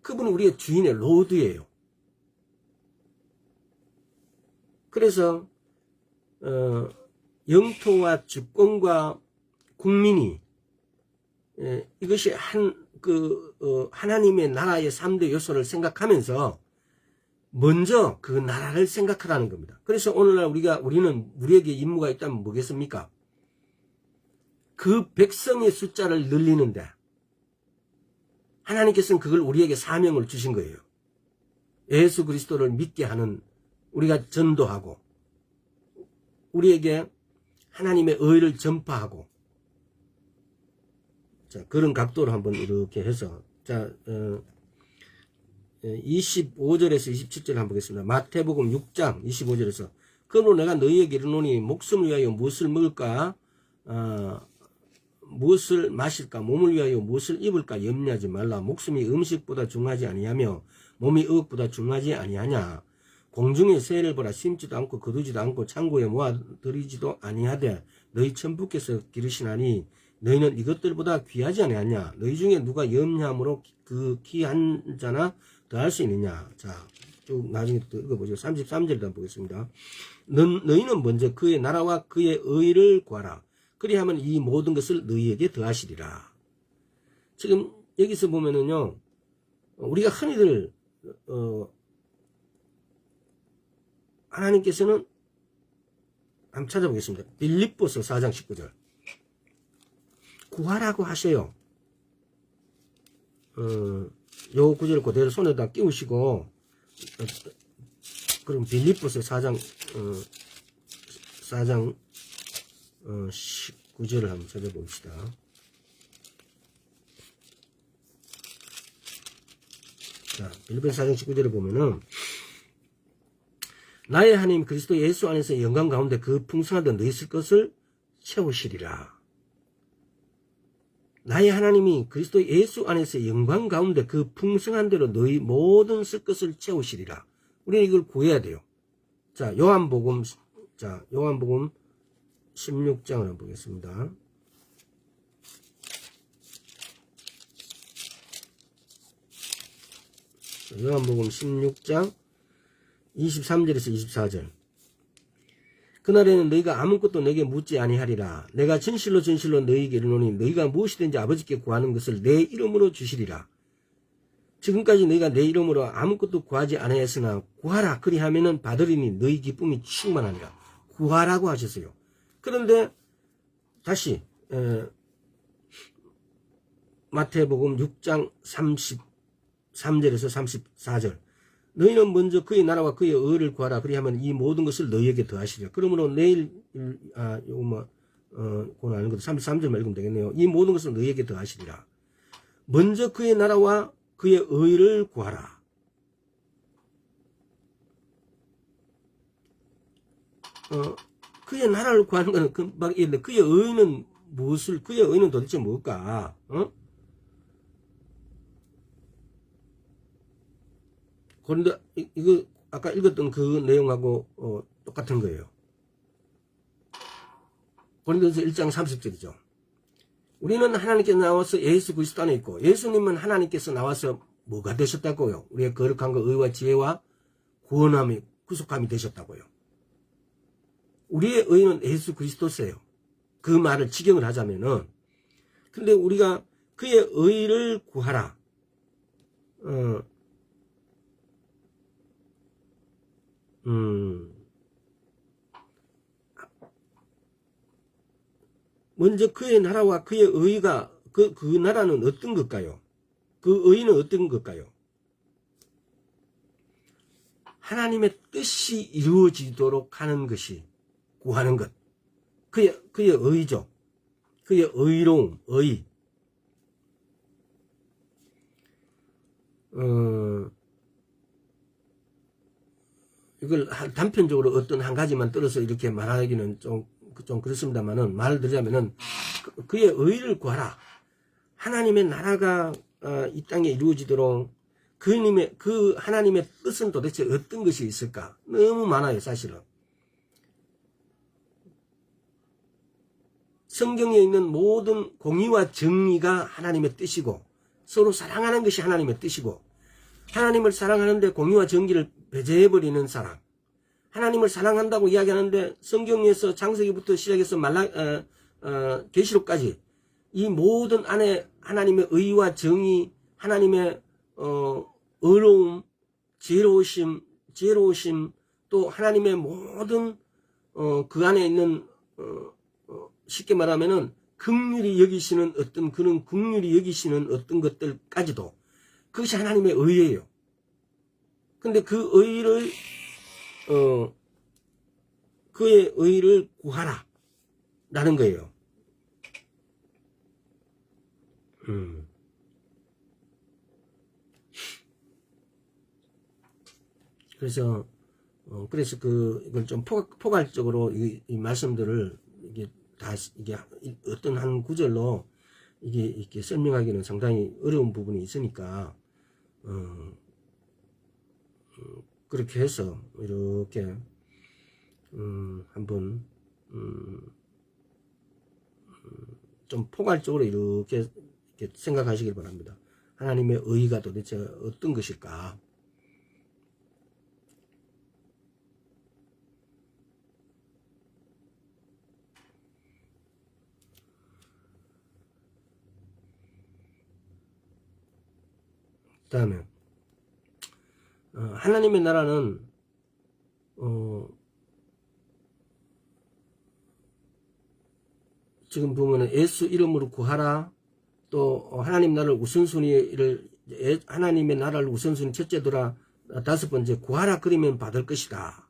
그분은 우리의 주인의 로드예요. 그래서 영토와 주권과 국민이 이것이 하나님의 나라의 3대 요소를 생각하면서 먼저 그 나라를 생각하라는 겁니다. 그래서 오늘날 우리에게 임무가 있다면 뭐겠습니까? 그 백성의 숫자를 늘리는데 하나님께서는 그걸 우리에게 사명을 주신 거예요. 예수 그리스도를 믿게 하는 우리가 전도하고 우리에게 하나님의 의를 전파하고 자 그런 각도로 한번 이렇게 해서 자 25절에서 27절 한번 보겠습니다. 마태복음 6장 25절에서 그러므로 내가 너희에게 이르노니 목숨을 위하여 무엇을 먹을까 무엇을 마실까 몸을 위하여 무엇을 입을까 염려하지 말라. 목숨이 음식보다 중하지 아니하며 몸이 의복보다 중하지 아니하냐. 공중의 새를 보라. 심지도 않고 거두지도 않고 창고에 모아들이지도 아니하되 너희 천부께서 기르시나니 너희는 이것들보다 귀하지 아니하냐. 너희 중에 누가 염려함으로 그 귀한 자나 더할 수 있느냐. 자, 쭉 나중에 또 읽어보죠. 33절도 한번 보겠습니다. 너희는 먼저 그의 나라와 그의 의를 구하라. 그리하면 이 모든 것을 너희에게 더하시리라. 지금 여기서 보면은요, 우리가 흔히들 하나님께서는 한번 찾아보겠습니다. 빌립보서 4장 19절 구하라고 하셔요. 요 구절 그대로 손에다 끼우시고 그럼 빌립보서 4장 19절을 한번 찾아봅시다. 자, 빌립보서 4장 19절을 보면은 나의 하나님 그리스도 예수 안에서 영광 가운데 그 풍성하던 너희 쓸 것을 채우시리라. 나의 하나님이 그리스도 예수 안에서 영광 가운데 그 풍성한 대로 너희 모든 쓸 것을 채우시리라. 우리는 이걸 구해야 돼요. 자, 요한복음 16장을 한번 보겠습니다. 요한복음 16장 23절에서 24절 그날에는 너희가 아무것도 내게 묻지 아니하리라. 내가 진실로 너희에게 이르노니 너희가 무엇이든지 아버지께 구하는 것을 내 이름으로 주시리라. 지금까지 너희가 내 이름으로 아무것도 구하지 아니하였으나 구하라. 그리하면은 받으리니 너희 기쁨이 충만하니라. 구하라고 하셨어요. 그런데 다시 마태복음 6장 33절에서 34절 너희는 먼저 그의 나라와 그의 의를 구하라. 그리하면 이 모든 것을 너희에게 더하시리라. 그러므로 내일 그건 아닌 것도 33절만 읽으면 되겠네요. 이 모든 것을 너희에게 더하시리라. 먼저 그의 나라와 그의 의를 구하라. 그의 나라를 구하는 것은 금방 있는데 그의 의는 무엇을 그의 의는 도대체 뭘까? 그런데 이거 아까 읽었던 그 내용하고 똑같은 거예요. 고린도서 1장 30절이죠. 우리는 하나님께서 나와서 예수 그리스도 안에 있고 예수님은 하나님께서 나와서 뭐가 되셨다고요? 우리의 거룩함과 의와 지혜와 구원함이 구속함이 되셨다고요. 우리의 의는 예수 그리스도세요. 그 말을 직역을 하자면은 근데 우리가 그의 의를 구하라. 먼저 그의 나라와 그의 의가 그 나라는 어떤 것일까요? 그 의는 어떤 것일까요? 하나님의 뜻이 이루어지도록 하는 것이 구하는 것. 그의 의죠. 그의 의로움, 의. 이걸 단편적으로 어떤 한 가지만 들어서 이렇게 말하기는 좀 그렇습니다만은 말을 드리자면은 그의 의를 구하라. 하나님의 나라가 이 땅에 이루어지도록 그 하나님의 뜻은 도대체 어떤 것이 있을까? 너무 많아요, 사실은. 성경에 있는 모든 공의와 정의가 하나님의 뜻이고 서로 사랑하는 것이 하나님의 뜻이고 하나님을 사랑하는데 공의와 정의를 배제해버리는 사람 하나님을 사랑한다고 이야기하는데 성경에서 창세기부터 시작해서 계시록까지 이 모든 안에 하나님의 의와 정의 하나님의 의로움 지혜로우심 또 하나님의 모든 그 안에 있는 쉽게 말하면은 긍휼히 여기시는 어떤 그런 긍휼히 여기시는 어떤 것들까지도 그것이 하나님의 의예요. 근데 그 의를 그의 의를 구하라 라는 거예요. 그래서 이걸 좀 포괄적으로 이 말씀들을 이게 어떤 한 구절로 이렇게 설명하기는 상당히 어려운 부분이 있으니까 그렇게 해서 이렇게 한번 좀 포괄적으로 이렇게 생각하시길 바랍니다. 하나님의 의가 도대체 어떤 것일까? 그 다음에 하나님의 나라는 지금 보면은 예수 이름으로 구하라, 또 하나님 나라를 우선순위를 하나님의 나라를 우선순위 첫째더라, 다섯 번째 구하라 그러면 받을 것이다,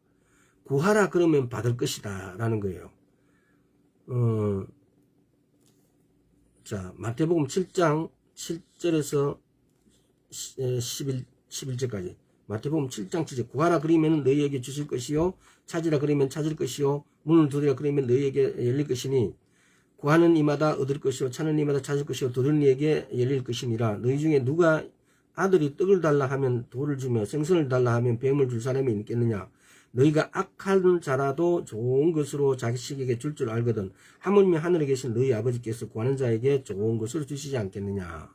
구하라 그러면 받을 것이다 라는 거예요. 자, 마태복음 7장 7절에서 11절까지 마태복음 7장 7절 구하라 그러면 너희에게 주실 것이요, 찾으라 그러면 찾을 것이요, 문을 두드리라 그러면 너희에게 열릴 것이니 구하는 이마다 얻을 것이요, 찾는 이마다 찾을 것이요, 두드리는 이에게 열릴 것이니라. 너희 중에 누가 아들이 떡을 달라 하면 돌을 주며 생선을 달라 하면 뱀을 줄 사람이 있겠느냐. 너희가 악한 자라도 좋은 것으로 자식에게 줄 줄 알거든 하물며 하늘에 계신 너희 아버지께서 구하는 자에게 좋은 것을 주시지 않겠느냐.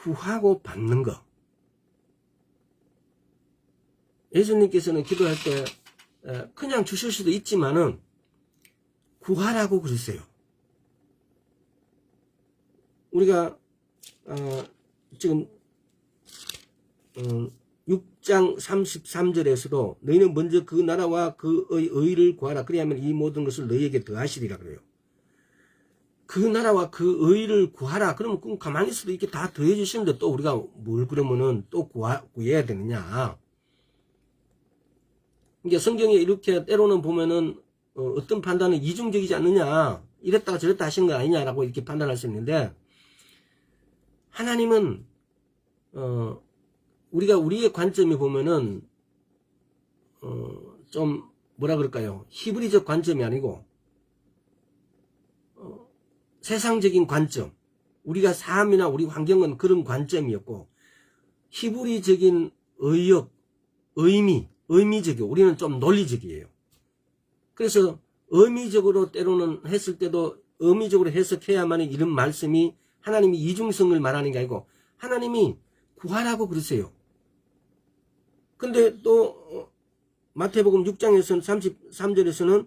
구하고 받는 거. 예수님께서는 기도할 때 그냥 주실 수도 있지만은 구하라고 그랬어요. 우리가 지금 6장 33절에서도 너희는 먼저 그 나라와 그의 의를 구하라 그리하면 이 모든 것을 너희에게 더하시리라 그래요. 그 나라와 그 의를 구하라 그러면 그럼 가만히 있어도 이렇게 다 더해 주시는데 또 우리가 뭘 그러면은 또 구해야 되느냐. 이게 성경에 이렇게 때로는 보면은 어떤 판단은 이중적이지 않느냐, 이랬다가 저랬다 하시는 거 아니냐라고 이렇게 판단할 수 있는데, 하나님은 우리가 우리의 관점이 보면은 좀 뭐라 그럴까요, 히브리적 관점이 아니고 세상적인 관점, 우리가 삶이나 우리 환경은 그런 관점이었고, 히브리적인 의욕, 의미적이고 우리는 좀 논리적이에요. 그래서 의미적으로 때로는 했을 때도 의미적으로 해석해야만 이런 말씀이 하나님이 이중성을 말하는 게 아니고 하나님이 구하라고 그러세요. 근데 또 마태복음 6장에서는 33절에서는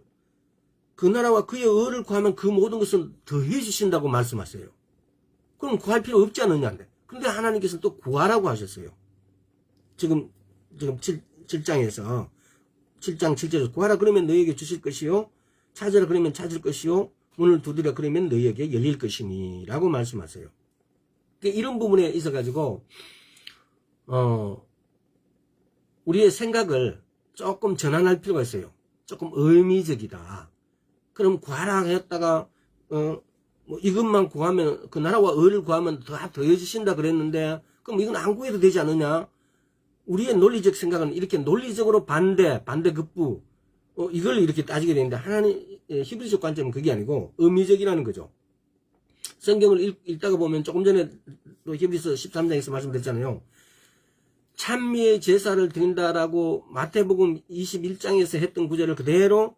그 나라와 그의 의를 구하면 그 모든 것은 더해 주신다고 말씀하세요. 그럼 구할 필요 없지 않느냐인데, 근데 하나님께서는 또 구하라고 하셨어요. 지금 7장에서 7장 7절에서 구하라 그러면 너희에게 주실 것이요, 찾으라 그러면 찾을 것이요, 문을 두드리라 그러면 너희에게 열릴 것이니 라고 말씀하세요. 그러니까 이런 부분에 있어 가지고 우리의 생각을 조금 전환할 필요가 있어요. 조금 의미적이다. 그럼 구하라 했다가 뭐 이것만 구하면, 그 나라와 의를 구하면 다 더해주신다 그랬는데 그럼 이건 안 구해도 되지 않느냐. 우리의 논리적 생각은 이렇게 논리적으로 반대급부 이걸 이렇게 따지게 되는데, 하나님 히브리적 관점은 그게 아니고 의미적이라는 거죠. 성경을 읽다가 보면 조금 전에 또 히브리서 13장에서 말씀드렸잖아요. 찬미의 제사를 드린다라고 마태복음 21장에서 했던 구절을 그대로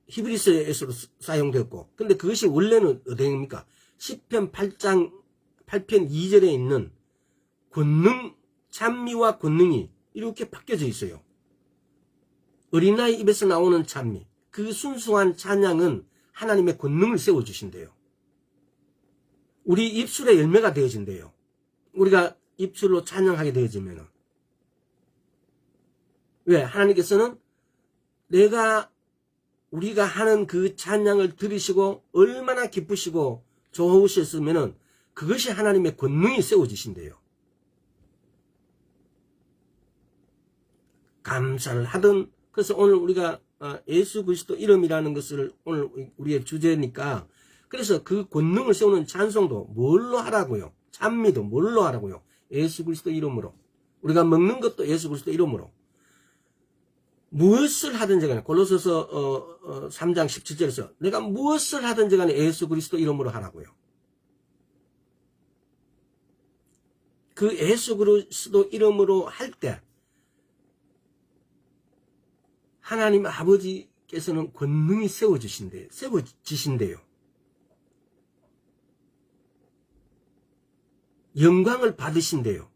히브리서에서도 사용되었고, 근데 그것이 원래는 어디입니까? 시편 8편 2절에 있는 권능, 찬미와 권능이 이렇게 바뀌어져 있어요. 어린아이 입에서 나오는 찬미, 그 순수한 찬양은 하나님의 권능을 세워주신대요. 우리 입술의 열매가 되어진대요. 우리가 입술로 찬양하게 되어지면은. 왜? 하나님께서는 우리가 하는 그 찬양을 들으시고 얼마나 기쁘시고 좋으셨으면은 그것이 하나님의 권능이 세워지신대요. 감사를 하든. 그래서 오늘 우리가 예수 그리스도 이름이라는 것을 오늘 우리의 주제니까, 그래서 그 권능을 세우는 찬송도 뭘로 하라고요? 찬미도 뭘로 하라고요? 예수 그리스도 이름으로. 우리가 먹는 것도 예수 그리스도 이름으로. 무엇을 하든지 간에 골로새서 3장 17절에서 내가 무엇을 하든지 간에 예수 그리스도 이름으로 하라고요. 그 예수 그리스도 이름으로 할 때 하나님 아버지께서는 권능이 세워지신대요. 영광을 받으신대요.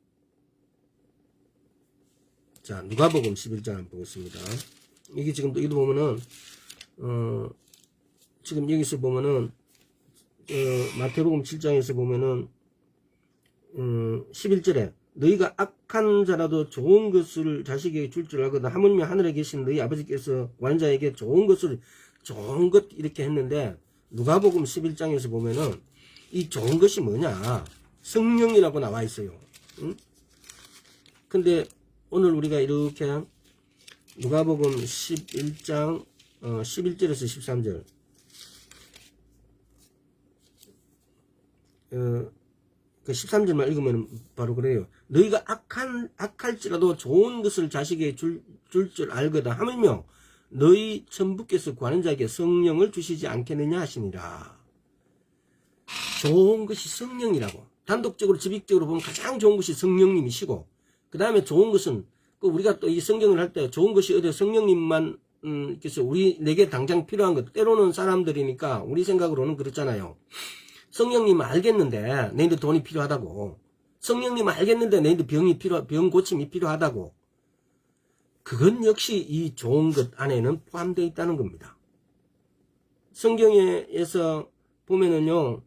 자, 누가복음 11장 한번 보겠습니다. 이게 지금 또 이도 보면은 지금 여기서 보면은 마태복음 7장에서 보면은 11절에 너희가 악한 자라도 좋은 것을 자식에게 줄 줄 알거든 하물며 하늘에 계신 너희 아버지께서 구하는 자에게 좋은 것 이렇게 했는데, 누가복음 11장에서 보면은 이 좋은 것이 뭐냐? 성령이라고 나와 있어요. 응? 근데 오늘 우리가 이렇게 누가복음 11장 11절에서 13절 그 13절만 읽으면 바로 그래요. 너희가 악할지라도 좋은 것을 자식에게 줄 알거든 하물며 너희 천부께서 구하는 자에게 성령을 주시지 않겠느냐 하시니라. 좋은 것이 성령이라고. 단독적으로 지식적으로 보면 가장 좋은 것이 성령님이시고, 그 다음에 좋은 것은 우리가 또 이 성경을 할 때 좋은 것이 어디 성령님만 그래서 내게 당장 필요한 것, 때로는 사람들이니까 우리 생각으로는 그렇잖아요. 성령님은 알겠는데 너희들 돈이 필요하다고. 성령님은 알겠는데 너희들 병 고침이 필요하다고. 그건 역시 이 좋은 것 안에는 포함되어 있다는 겁니다. 성경에서 보면은요,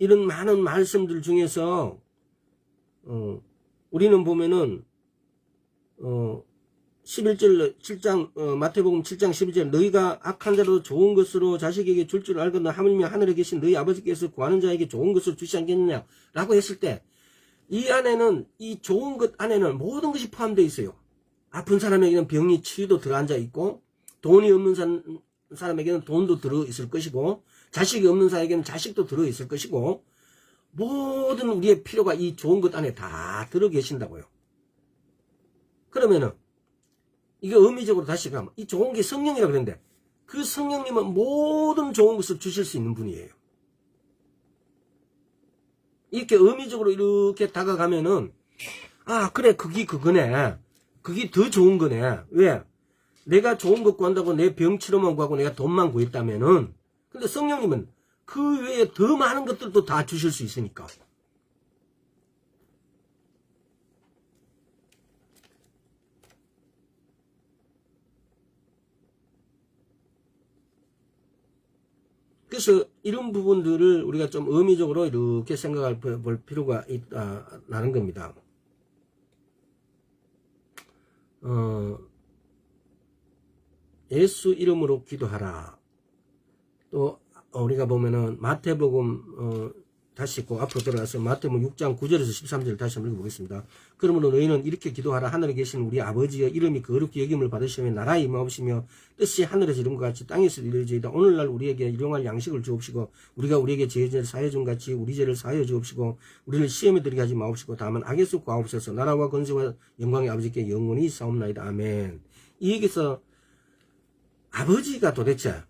이런 많은 말씀들 중에서 우리는 보면은 마태복음 7장 12절 너희가 악한 자로 좋은 것으로 자식에게 줄 알거든 하물며 하늘에 계신 너희 아버지께서 구하는 자에게 좋은 것을 주시 않겠느냐 라고 했을 때, 이 안에는, 이 좋은 것 안에는 모든 것이 포함되어 있어요. 아픈 사람에게는 병이 치유도 들어앉아 있고, 돈이 없는 사람에게는 돈도 들어있을 것이고, 자식이 없는 사람에게는 자식도 들어있을 것이고, 모든 우리의 필요가 이 좋은 것 안에 다 들어 계신다고요. 그러면은 이게 의미적으로 다시 가면 이 좋은 게 성령이라고 그랬는데, 그 성령님은 모든 좋은 것을 주실 수 있는 분이에요. 이렇게 의미적으로 이렇게 다가가면은, 아, 그래, 그거네. 그게 더 좋은 거네. 왜? 내가 좋은 것 구한다고 내 병 치료만 구하고 내가 돈만 구했다면은, 근데 성령님은 그 외에 더 많은 것들도 다 주실 수 있으니까. 그래서 이런 부분들을 우리가 좀 의미적으로 이렇게 생각할 볼 필요가 있다는 겁니다. 예수 이름으로 기도하라. 또 우리가 보면은 마태복음 다시 그 앞으로 들어가서 마태복음 6장 9절에서 13절 다시 한번 읽어보겠습니다. 그러므로 너희는 이렇게 기도하라. 하늘에 계신 우리 아버지여 이름이 거룩히 여김을 받으시며 나라에 임하옵시며 뜻이 하늘에서 이룬것 같이 땅에서 이루어지이다. 오늘날 우리에게 일용할 양식을 주옵시고 우리가 우리에게 죄를 사하여 준 같이 우리 죄를 사하여 주옵시고 우리를 시험에 들게 하지 마옵시고 다만 악에서 구하옵소서. 나라와 권세와 영광의 아버지께 영원히 있사옵나이다. 아멘. 이 얘기에서 아버지가 도대체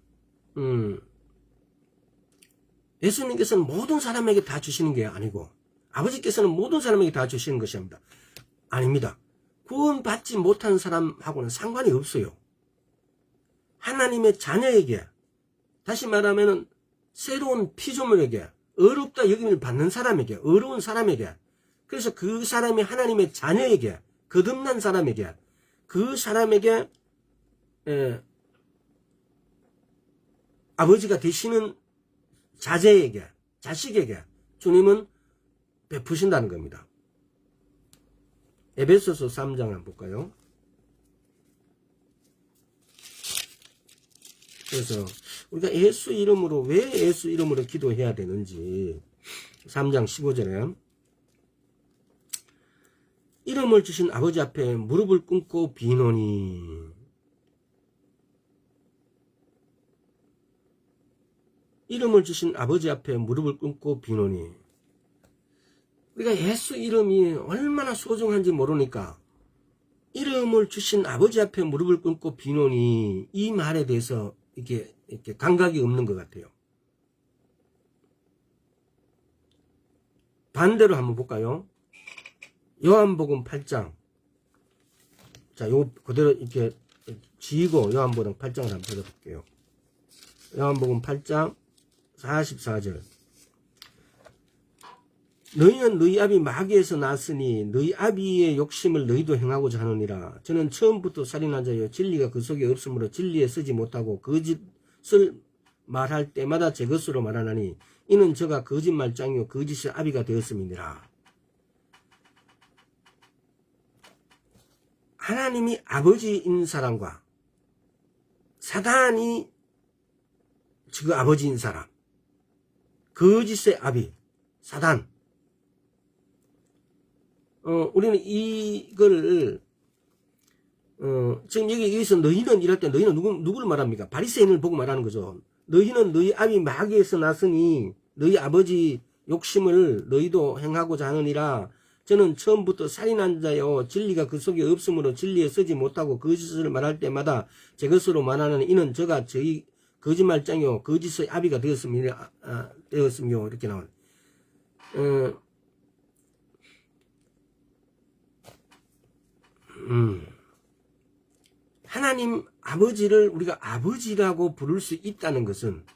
예수님께서는 모든 사람에게 다 주시는 게 아니고, 아버지께서는 모든 사람에게 다 주시는 것이 아닙니다. 구원받지 못한 사람하고는 상관이 없어요. 하나님의 자녀에게, 다시 말하면 새로운 피조물에게, 어렵다 여김을 받는 사람에게, 어려운 사람에게, 그래서 그 사람이 하나님의 자녀에게, 거듭난 사람에게, 그 사람에게 아버지가 되시는 자제에게, 자식에게 주님은 베푸신다는 겁니다. 에베소서 3장 한번 볼까요? 그래서 우리가 예수 이름으로, 왜 예수 이름으로 기도해야 되는지 3장 15절에 이름을 주신 아버지 앞에 무릎을 꿇고 비노니, 이름을 주신 아버지 앞에 무릎을 꿇고 비노니, 우리가 예수 이름이 얼마나 소중한지 모르니까 이름을 주신 아버지 앞에 무릎을 꿇고 비노니, 이 말에 대해서 이렇게 감각이 없는 것 같아요. 반대로 한번 볼까요? 요한복음 8장. 자, 요 그대로 이렇게 지고 요한복음 8장을 한번 읽어볼게요. 요한복음 8장 44절. 너희는 너희 아비 마귀에서 났으니 너희 아비의 욕심을 너희도 행하고자 하느니라. 저는 처음부터 살인한 자여 진리가 그 속에 없으므로 진리에 쓰지 못하고 거짓을 말할 때마다 제 것으로 말하나니 이는 저가 거짓말장이요 거짓의 아비가 되었음이니라. 하나님이 아버지인 사람과 사단이 그 아버지인 사람, 거짓의 아비 사단, 우리는 이거를 지금 여기서 너희는 이럴 때 너희는 누구를 말합니까? 바리새인을 보고 말하는 거죠. 너희는 너희 아비 마귀에서 났으니 너희 아버지 욕심을 너희도 행하고자 하느니라. 저는 처음부터 살인한 자요 진리가 그 속에 없으므로 진리에 쓰지 못하고 거짓을 말할 때마다 제 것으로 말하는 이는 저가 저희 거짓말장이요 거짓의 아비가 되었으며 이렇게 나와요. 하나님 아버지를 우리가 아버지라고 부를 수 있다는 것은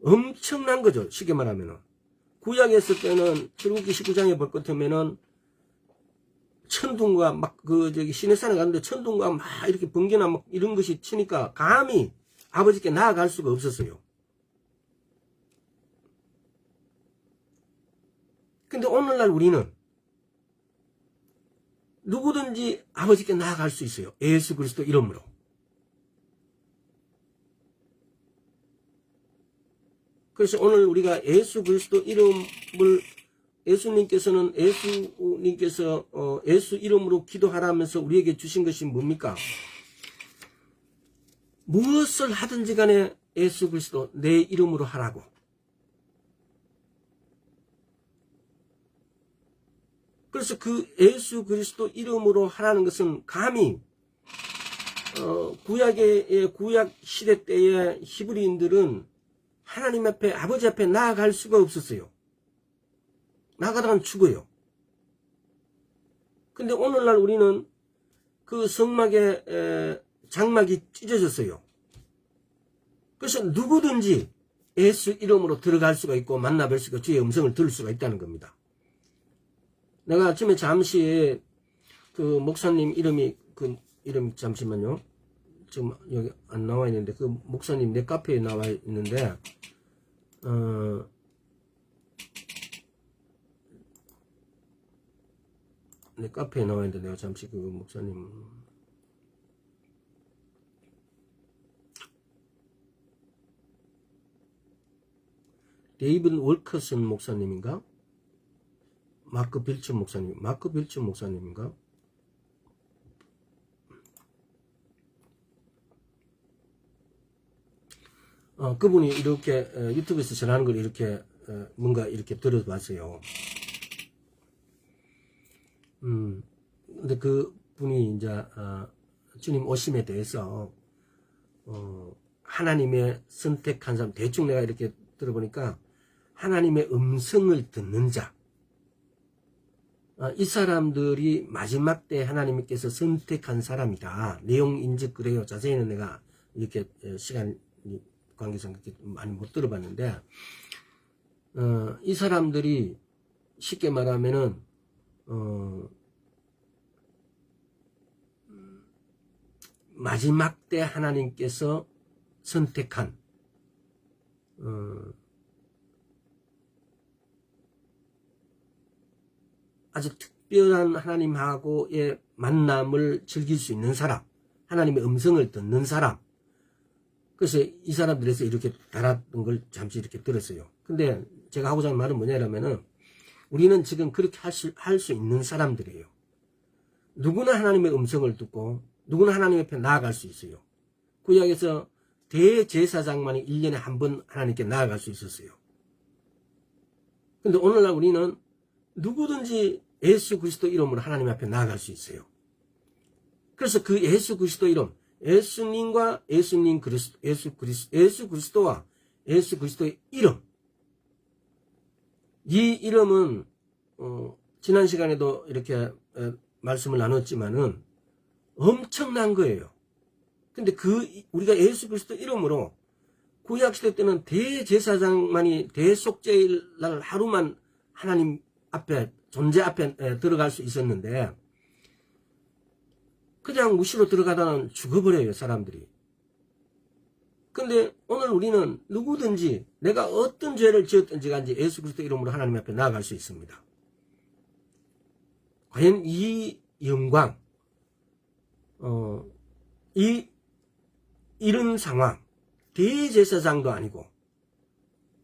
엄청난 거죠. 쉽게 말하면은 구약에 있을 때는 출애굽기 19장에 볼 것 같으면은 천둥과 막 시내산에 갔는데 천둥과 막 이렇게 번개나 막 이런 것이 치니까 감히 아버지께 나아갈 수가 없었어요. 근데 오늘날 우리는 누구든지 아버지께 나아갈 수 있어요. 예수 그리스도 이름으로. 그래서 오늘 우리가 예수 그리스도 이름을 예수님께서 예수 이름으로 기도하라면서 우리에게 주신 것이 뭡니까? 무엇을 하든지 간에 예수 그리스도 내 이름으로 하라고. 그래서 그 예수 그리스도 이름으로 하라는 것은 감히 구약 시대 때의 히브리인들은 하나님 앞에 아버지 앞에 나아갈 수가 없었어요. 나가다간 죽어요. 근데 오늘날 우리는 그 성막의 장막이 찢어졌어요. 그래서 누구든지 예수 이름으로 들어갈 수가 있고 만나뵐 수가 있고 주의 음성을 들을 수가 있다는 겁니다. 내가 아침에 잠시 그 목사님 이름이 잠시만요. 지금 여기 안 나와 있는데 그 목사님 내 카페에 나와 있는데 내 카페에 나와 있는데 내가 잠시 그 목사님 데이비드 월커슨 목사님인가? 마크 빌츠 목사님인가? 그분이 이렇게 유튜브에서 전하는 걸 이렇게 뭔가 이렇게 들어봤어요. 근데 그 분이 이제 주님 오심에 대해서 하나님의 선택한 사람, 대충 내가 이렇게 들어보니까 하나님의 음성을 듣는 자, 이 사람들이 마지막 때 하나님께서 선택한 사람이다. 내용인즉 그래요. 자세히는 내가 이렇게 시간 관계상 그렇게 많이 못 들어봤는데 이 사람들이 쉽게 말하면은 마지막 때 하나님께서 선택한 아주 특별한 하나님하고의 만남을 즐길 수 있는 사람, 하나님의 음성을 듣는 사람, 그래서 이 사람들에서 이렇게 달았던 걸 잠시 이렇게 들었어요. 근데 제가 하고자 하는 말은 뭐냐면은 우리는 지금 그렇게 할 수 있는 사람들이에요. 누구나 하나님의 음성을 듣고 누구나 하나님 앞에 나아갈 수 있어요. 구약에서 대제사장만이 1년에 한 번 하나님께 나아갈 수 있었어요. 근데 오늘날 우리는 누구든지 예수 그리스도 이름으로 하나님 앞에 나아갈 수 있어요. 그래서 그 예수 그리스도 이름, 예수님과 예수 그리스도와 예수 그리스도의 이름, 이 이름은 지난 시간에도 이렇게 말씀을 나눴지만은 엄청난 거예요. 근데 우리가 예수 그리스도 이름으로 구약시대 때는 대제사장만이 대속죄일 날 하루만 하나님 앞에 존재 앞에 들어갈 수 있었는데 그냥 무시로 들어가다는 죽어버려요, 사람들이. 근데 오늘 우리는 누구든지 내가 어떤 죄를 지었든지 간지 예수 그리스도 이름으로 하나님 앞에 나아갈 수 있습니다. 과연 이 영광, 이런 상황, 대제사장도 아니고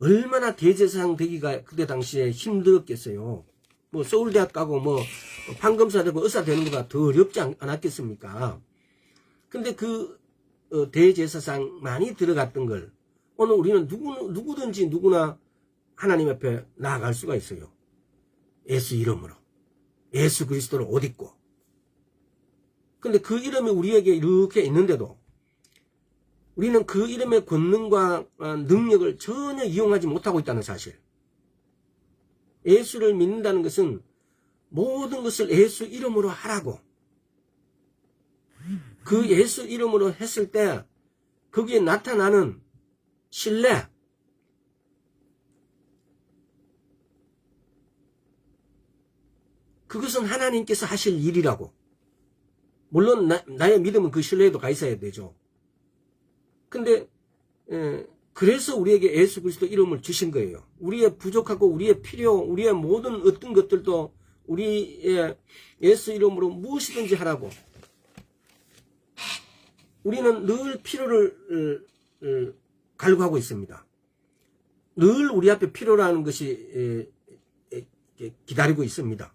얼마나 대제사장 되기가 그때 당시에 힘들었겠어요. 뭐 서울대학 가고 뭐 판검사 되고 의사 되는 것보다 더 어렵지 않았겠습니까? 근데 그 대제사장만이 들어갔던 걸 오늘 우리는 누구든지 누구나 하나님 앞에 나아갈 수가 있어요. 예수 이름으로. 예수 그리스도를 옷 입고. 근데 그 이름이 우리에게 이렇게 있는데도 우리는 그 이름의 권능과 능력을 전혀 이용하지 못하고 있다는 사실. 예수를 믿는다는 것은 모든 것을 예수 이름으로 하라고. 그 예수 이름으로 했을 때 거기에 나타나는 신뢰, 그것은 하나님께서 하실 일이라고. 물론 나의 믿음은 그 신뢰에도 가 있어야 되죠. 근데 그래서 우리에게 예수 그리스도 이름을 주신 거예요. 우리의 부족하고 우리의 필요, 우리의 모든 어떤 것들도 우리의 예수 이름으로 무엇이든지 하라고. 우리는 늘 필요를 갈구하고 있습니다. 늘 우리 앞에 필요라는 것이 기다리고 있습니다.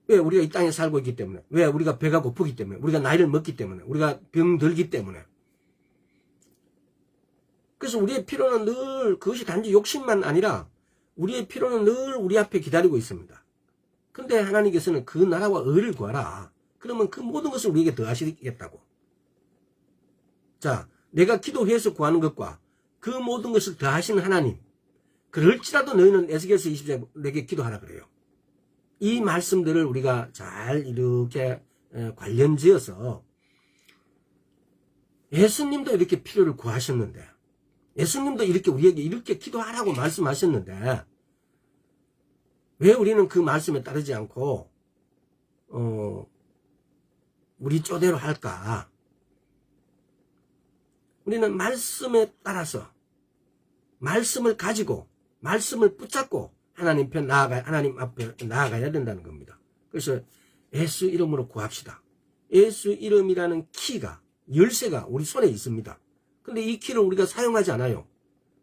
왜? 우리가 이 땅에 살고 있기 때문에. 왜? 우리가 배가 고프기 때문에. 우리가 나이를 먹기 때문에. 우리가 병들기 때문에. 그래서 우리의 필요는 늘 그것이 단지 욕심만 아니라 우리의 필요는 늘 우리 앞에 기다리고 있습니다. 근데 하나님께서는 그 나라와 의를 구하라. 그러면 그 모든 것을 우리에게 더하시겠다고. 자, 내가 기도해서 구하는 것과 그 모든 것을 더하시는 하나님. 그럴지라도 너희는 에스겔서 20장에 내게 기도하라 그래요. 이 말씀들을 우리가 잘 이렇게 관련지어서 예수님도 이렇게 필요를 구하셨는데 예수님도 이렇게 우리에게 이렇게 기도하라고 말씀하셨는데 왜 우리는 그 말씀에 따르지 않고 우리 쪼대로 할까? 우리는 말씀에 따라서 말씀을 가지고 말씀을 붙잡고 하나님 앞에 나아가야 된다는 겁니다. 그래서 예수 이름으로 구합시다. 예수 이름이라는 키가, 열쇠가 우리 손에 있습니다. 근데 이 키를 우리가 사용하지 않아요.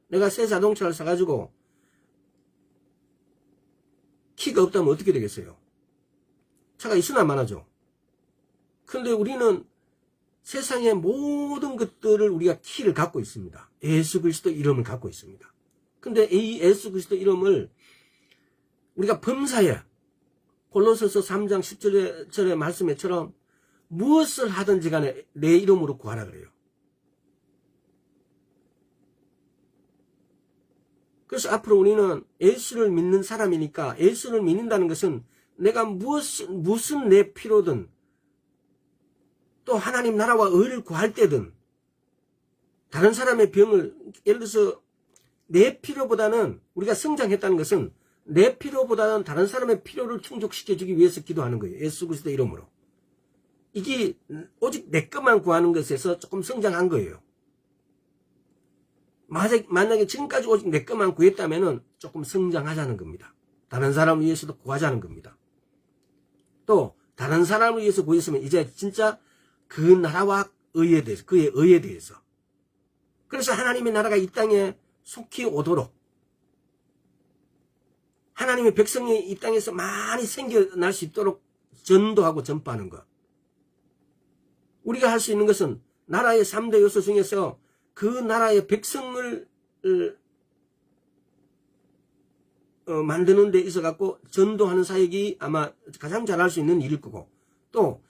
내가 새 자동차를 사가지고 키가 없다면 어떻게 되겠어요? 차가 있으나 마나죠. 근데 우리는 세상의 모든 것들을 우리가 키를 갖고 있습니다. 예수 그리스도 이름을 갖고 있습니다. 근데 이 예수 그리스도 이름을 우리가 범사에 골로새서 3장 10절의 말씀에처럼 무엇을 하든지 간에 내 이름으로 구하라 그래요. 그래서 앞으로 우리는 예수를 믿는 사람이니까 예수를 믿는다는 것은 내가 무슨 내 필요든 또 하나님 나라와 의를 구할 때든 다른 사람의 병을 예를 들어서 내 필요보다는 우리가 성장했다는 것은 내 필요보다는 다른 사람의 필요를 충족시켜주기 위해서 기도하는 거예요. 예수 그리스도 이름으로. 이게 오직 내 것만 구하는 것에서 조금 성장한 거예요. 만약에 지금까지 오직 내 것만 구했다면 조금 성장하자는 겁니다. 다른 사람을 위해서도 구하자는 겁니다. 또 다른 사람을 위해서 구했으면 이제 진짜 그 나라와 의에 대해서, 그의 의에 대해서. 그래서 하나님의 나라가 이 땅에 속히 오도록, 하나님의 백성이 이 땅에서 많이 생겨날 수 있도록 전도하고 전파하는 것. 우리가 할 수 있는 것은 나라의 3대 요소 중에서 그 나라의 백성을 만드는 데 있어 갖고 전도하는 사역이 아마 가장 잘할 수 있는 일일 거고, 또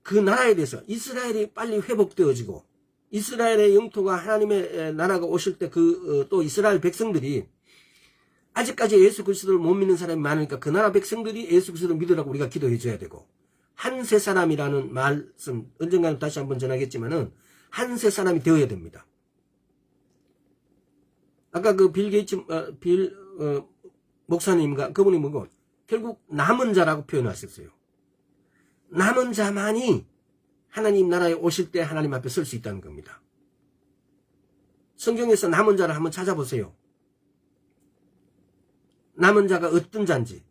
그 나라에 대해서 이스라엘이 빨리 회복되어지고, 이스라엘의 영토가 하나님의 나라가 오실 때 또 이스라엘 백성들이 아직까지 예수 그리스도를 못 믿는 사람이 많으니까 그 나라 백성들이 예수 그리스도를 믿으라고 우리가 기도해 줘야 되고, 한세 사람이라는 말씀 언젠가는 다시 한번 전하겠지만은 한세 사람이 되어야 됩니다. 아까 그 빌 게이츠 목사님과 그분이 뭐고 결국 남은 자라고 표현하셨어요. 남은 자만이 하나님 나라에 오실 때 하나님 앞에 설 수 있다는 겁니다. 성경에서 남은 자를 한번 찾아보세요. 남은 자가 어떤 자인지.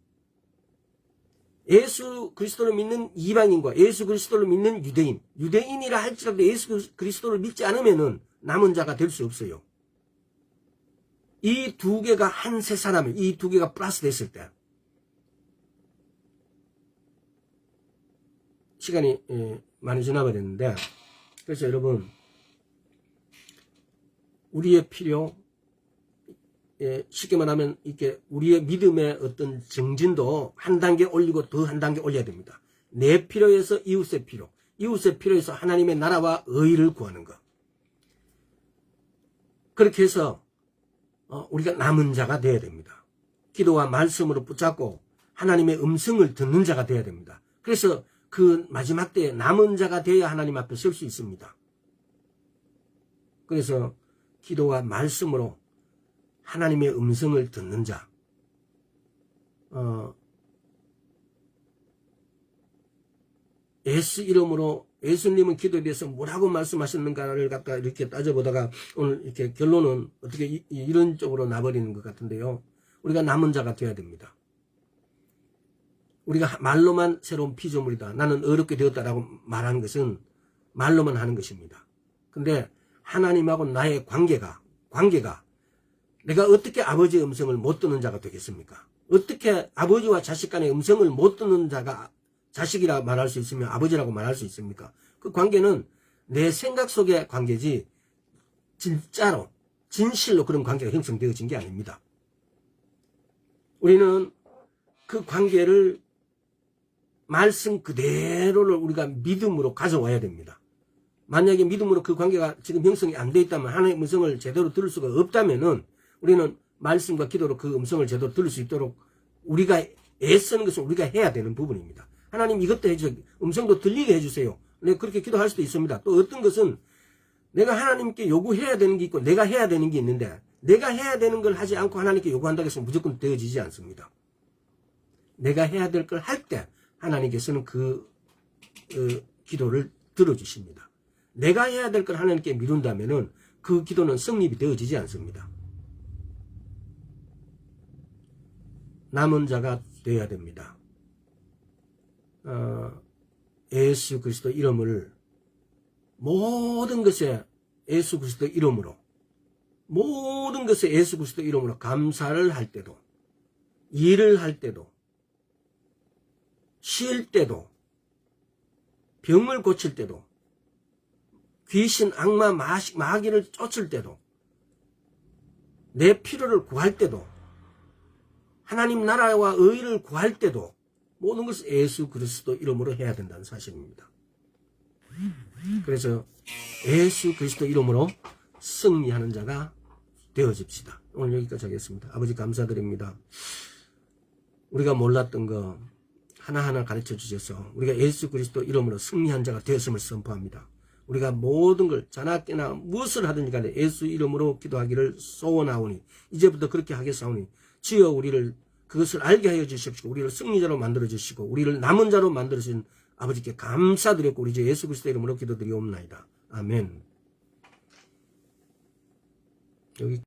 예수 그리스도를 믿는 이방인과 예수 그리스도를 믿는 유대인, 유대인이라 할지라도 예수 그리스도를 믿지 않으면은 남은 자가 될 수 없어요. 이 두 개가 한 세 사람을, 이 두 개가 플러스 됐을 때, 시간이 많이 지나버렸는데, 그래서 여러분, 우리의 필요, 쉽게 말하면 이렇게 우리의 믿음의 어떤 정진도 한 단계 올리고 더 한 단계 올려야 됩니다. 내 필요에서 이웃의 필요, 이웃의 필요에서 하나님의 나라와 의를 구하는 것. 그렇게 해서 우리가 남은 자가 되어야 됩니다. 기도와 말씀으로 붙잡고 하나님의 음성을 듣는 자가 되어야 됩니다. 그래서 그 마지막 때에 남은 자가 되어야 하나님 앞에 설 수 있습니다. 그래서 기도와 말씀으로 하나님의 음성을 듣는 자, 예수 이름으로, 예수님은 기도에 대해서 뭐라고 말씀하셨는가를 갖다 이렇게 따져보다가 오늘 이렇게 결론은 어떻게 이런 쪽으로 나버리는 것 같은데요. 우리가 남은 자가 되어야 됩니다. 우리가 말로만 새로운 피조물이다, 나는 어렵게 되었다라고 말하는 것은 말로만 하는 것입니다. 근데 하나님하고 나의 관계가 내가 어떻게 아버지의 음성을 못 듣는 자가 되겠습니까? 어떻게 아버지와 자식 간의 음성을 못 듣는 자가 자식이라 말할 수 있으며 아버지라고 말할 수 있습니까? 그 관계는 내 생각 속의 관계지 진짜로 진실로 그런 관계가 형성되어진 게 아닙니다. 우리는 그 관계를 말씀 그대로를 우리가 믿음으로 가져와야 됩니다. 만약에 믿음으로 그 관계가 지금 형성이 안 돼 있다면, 하나님의 음성을 제대로 들을 수가 없다면은 우리는 말씀과 기도로 그 음성을 제대로 들을 수 있도록 우리가 애쓰는 것은 우리가 해야 되는 부분입니다. 하나님 이것도 해주세요. 음성도 들리게 해주세요. 내가 그렇게 기도할 수도 있습니다. 또 어떤 것은 내가 하나님께 요구해야 되는 게 있고 내가 해야 되는 게 있는데, 내가 해야 되는 걸 하지 않고 하나님께 요구한다고 해서 무조건 되어지지 않습니다. 내가 해야 될 걸 할 때 하나님께서는 그 기도를 들어주십니다. 내가 해야 될 걸 하나님께 미룬다면은 그 기도는 성립이 되어지지 않습니다. 남은 자가 되어야 됩니다. 예수 그리스도 이름을 모든 것에 예수 그리스도 이름으로, 모든 것에 예수 그리스도 이름으로 감사를 할 때도, 일을 할 때도, 쉴 때도, 병을 고칠 때도, 귀신, 악마, 마귀를 쫓을 때도, 내 필요를 구할 때도, 하나님 나라와 의를 구할 때도 모든 것을 예수 그리스도 이름으로 해야 된다는 사실입니다. 그래서 예수 그리스도 이름으로 승리하는 자가 되어집시다. 오늘 여기까지 하겠습니다. 아버지 감사드립니다. 우리가 몰랐던 거 하나하나 가르쳐 주셔서 우리가 예수 그리스도 이름으로 승리한 자가 되었음을 선포합니다. 우리가 모든 걸 자나깨나 무엇을 하든지 간에 예수 이름으로 기도하기를 소원하오니, 이제부터 그렇게 하겠사오니 주여 우리를 그것을 알게 하여 주십시오. 우리를 승리자로 만들어 주시고 우리를 남은 자로 만들어 주신 아버지께 감사드렸고 우리 주 예수 그리스도 이름으로 기도드리옵나이다. 아멘. 여기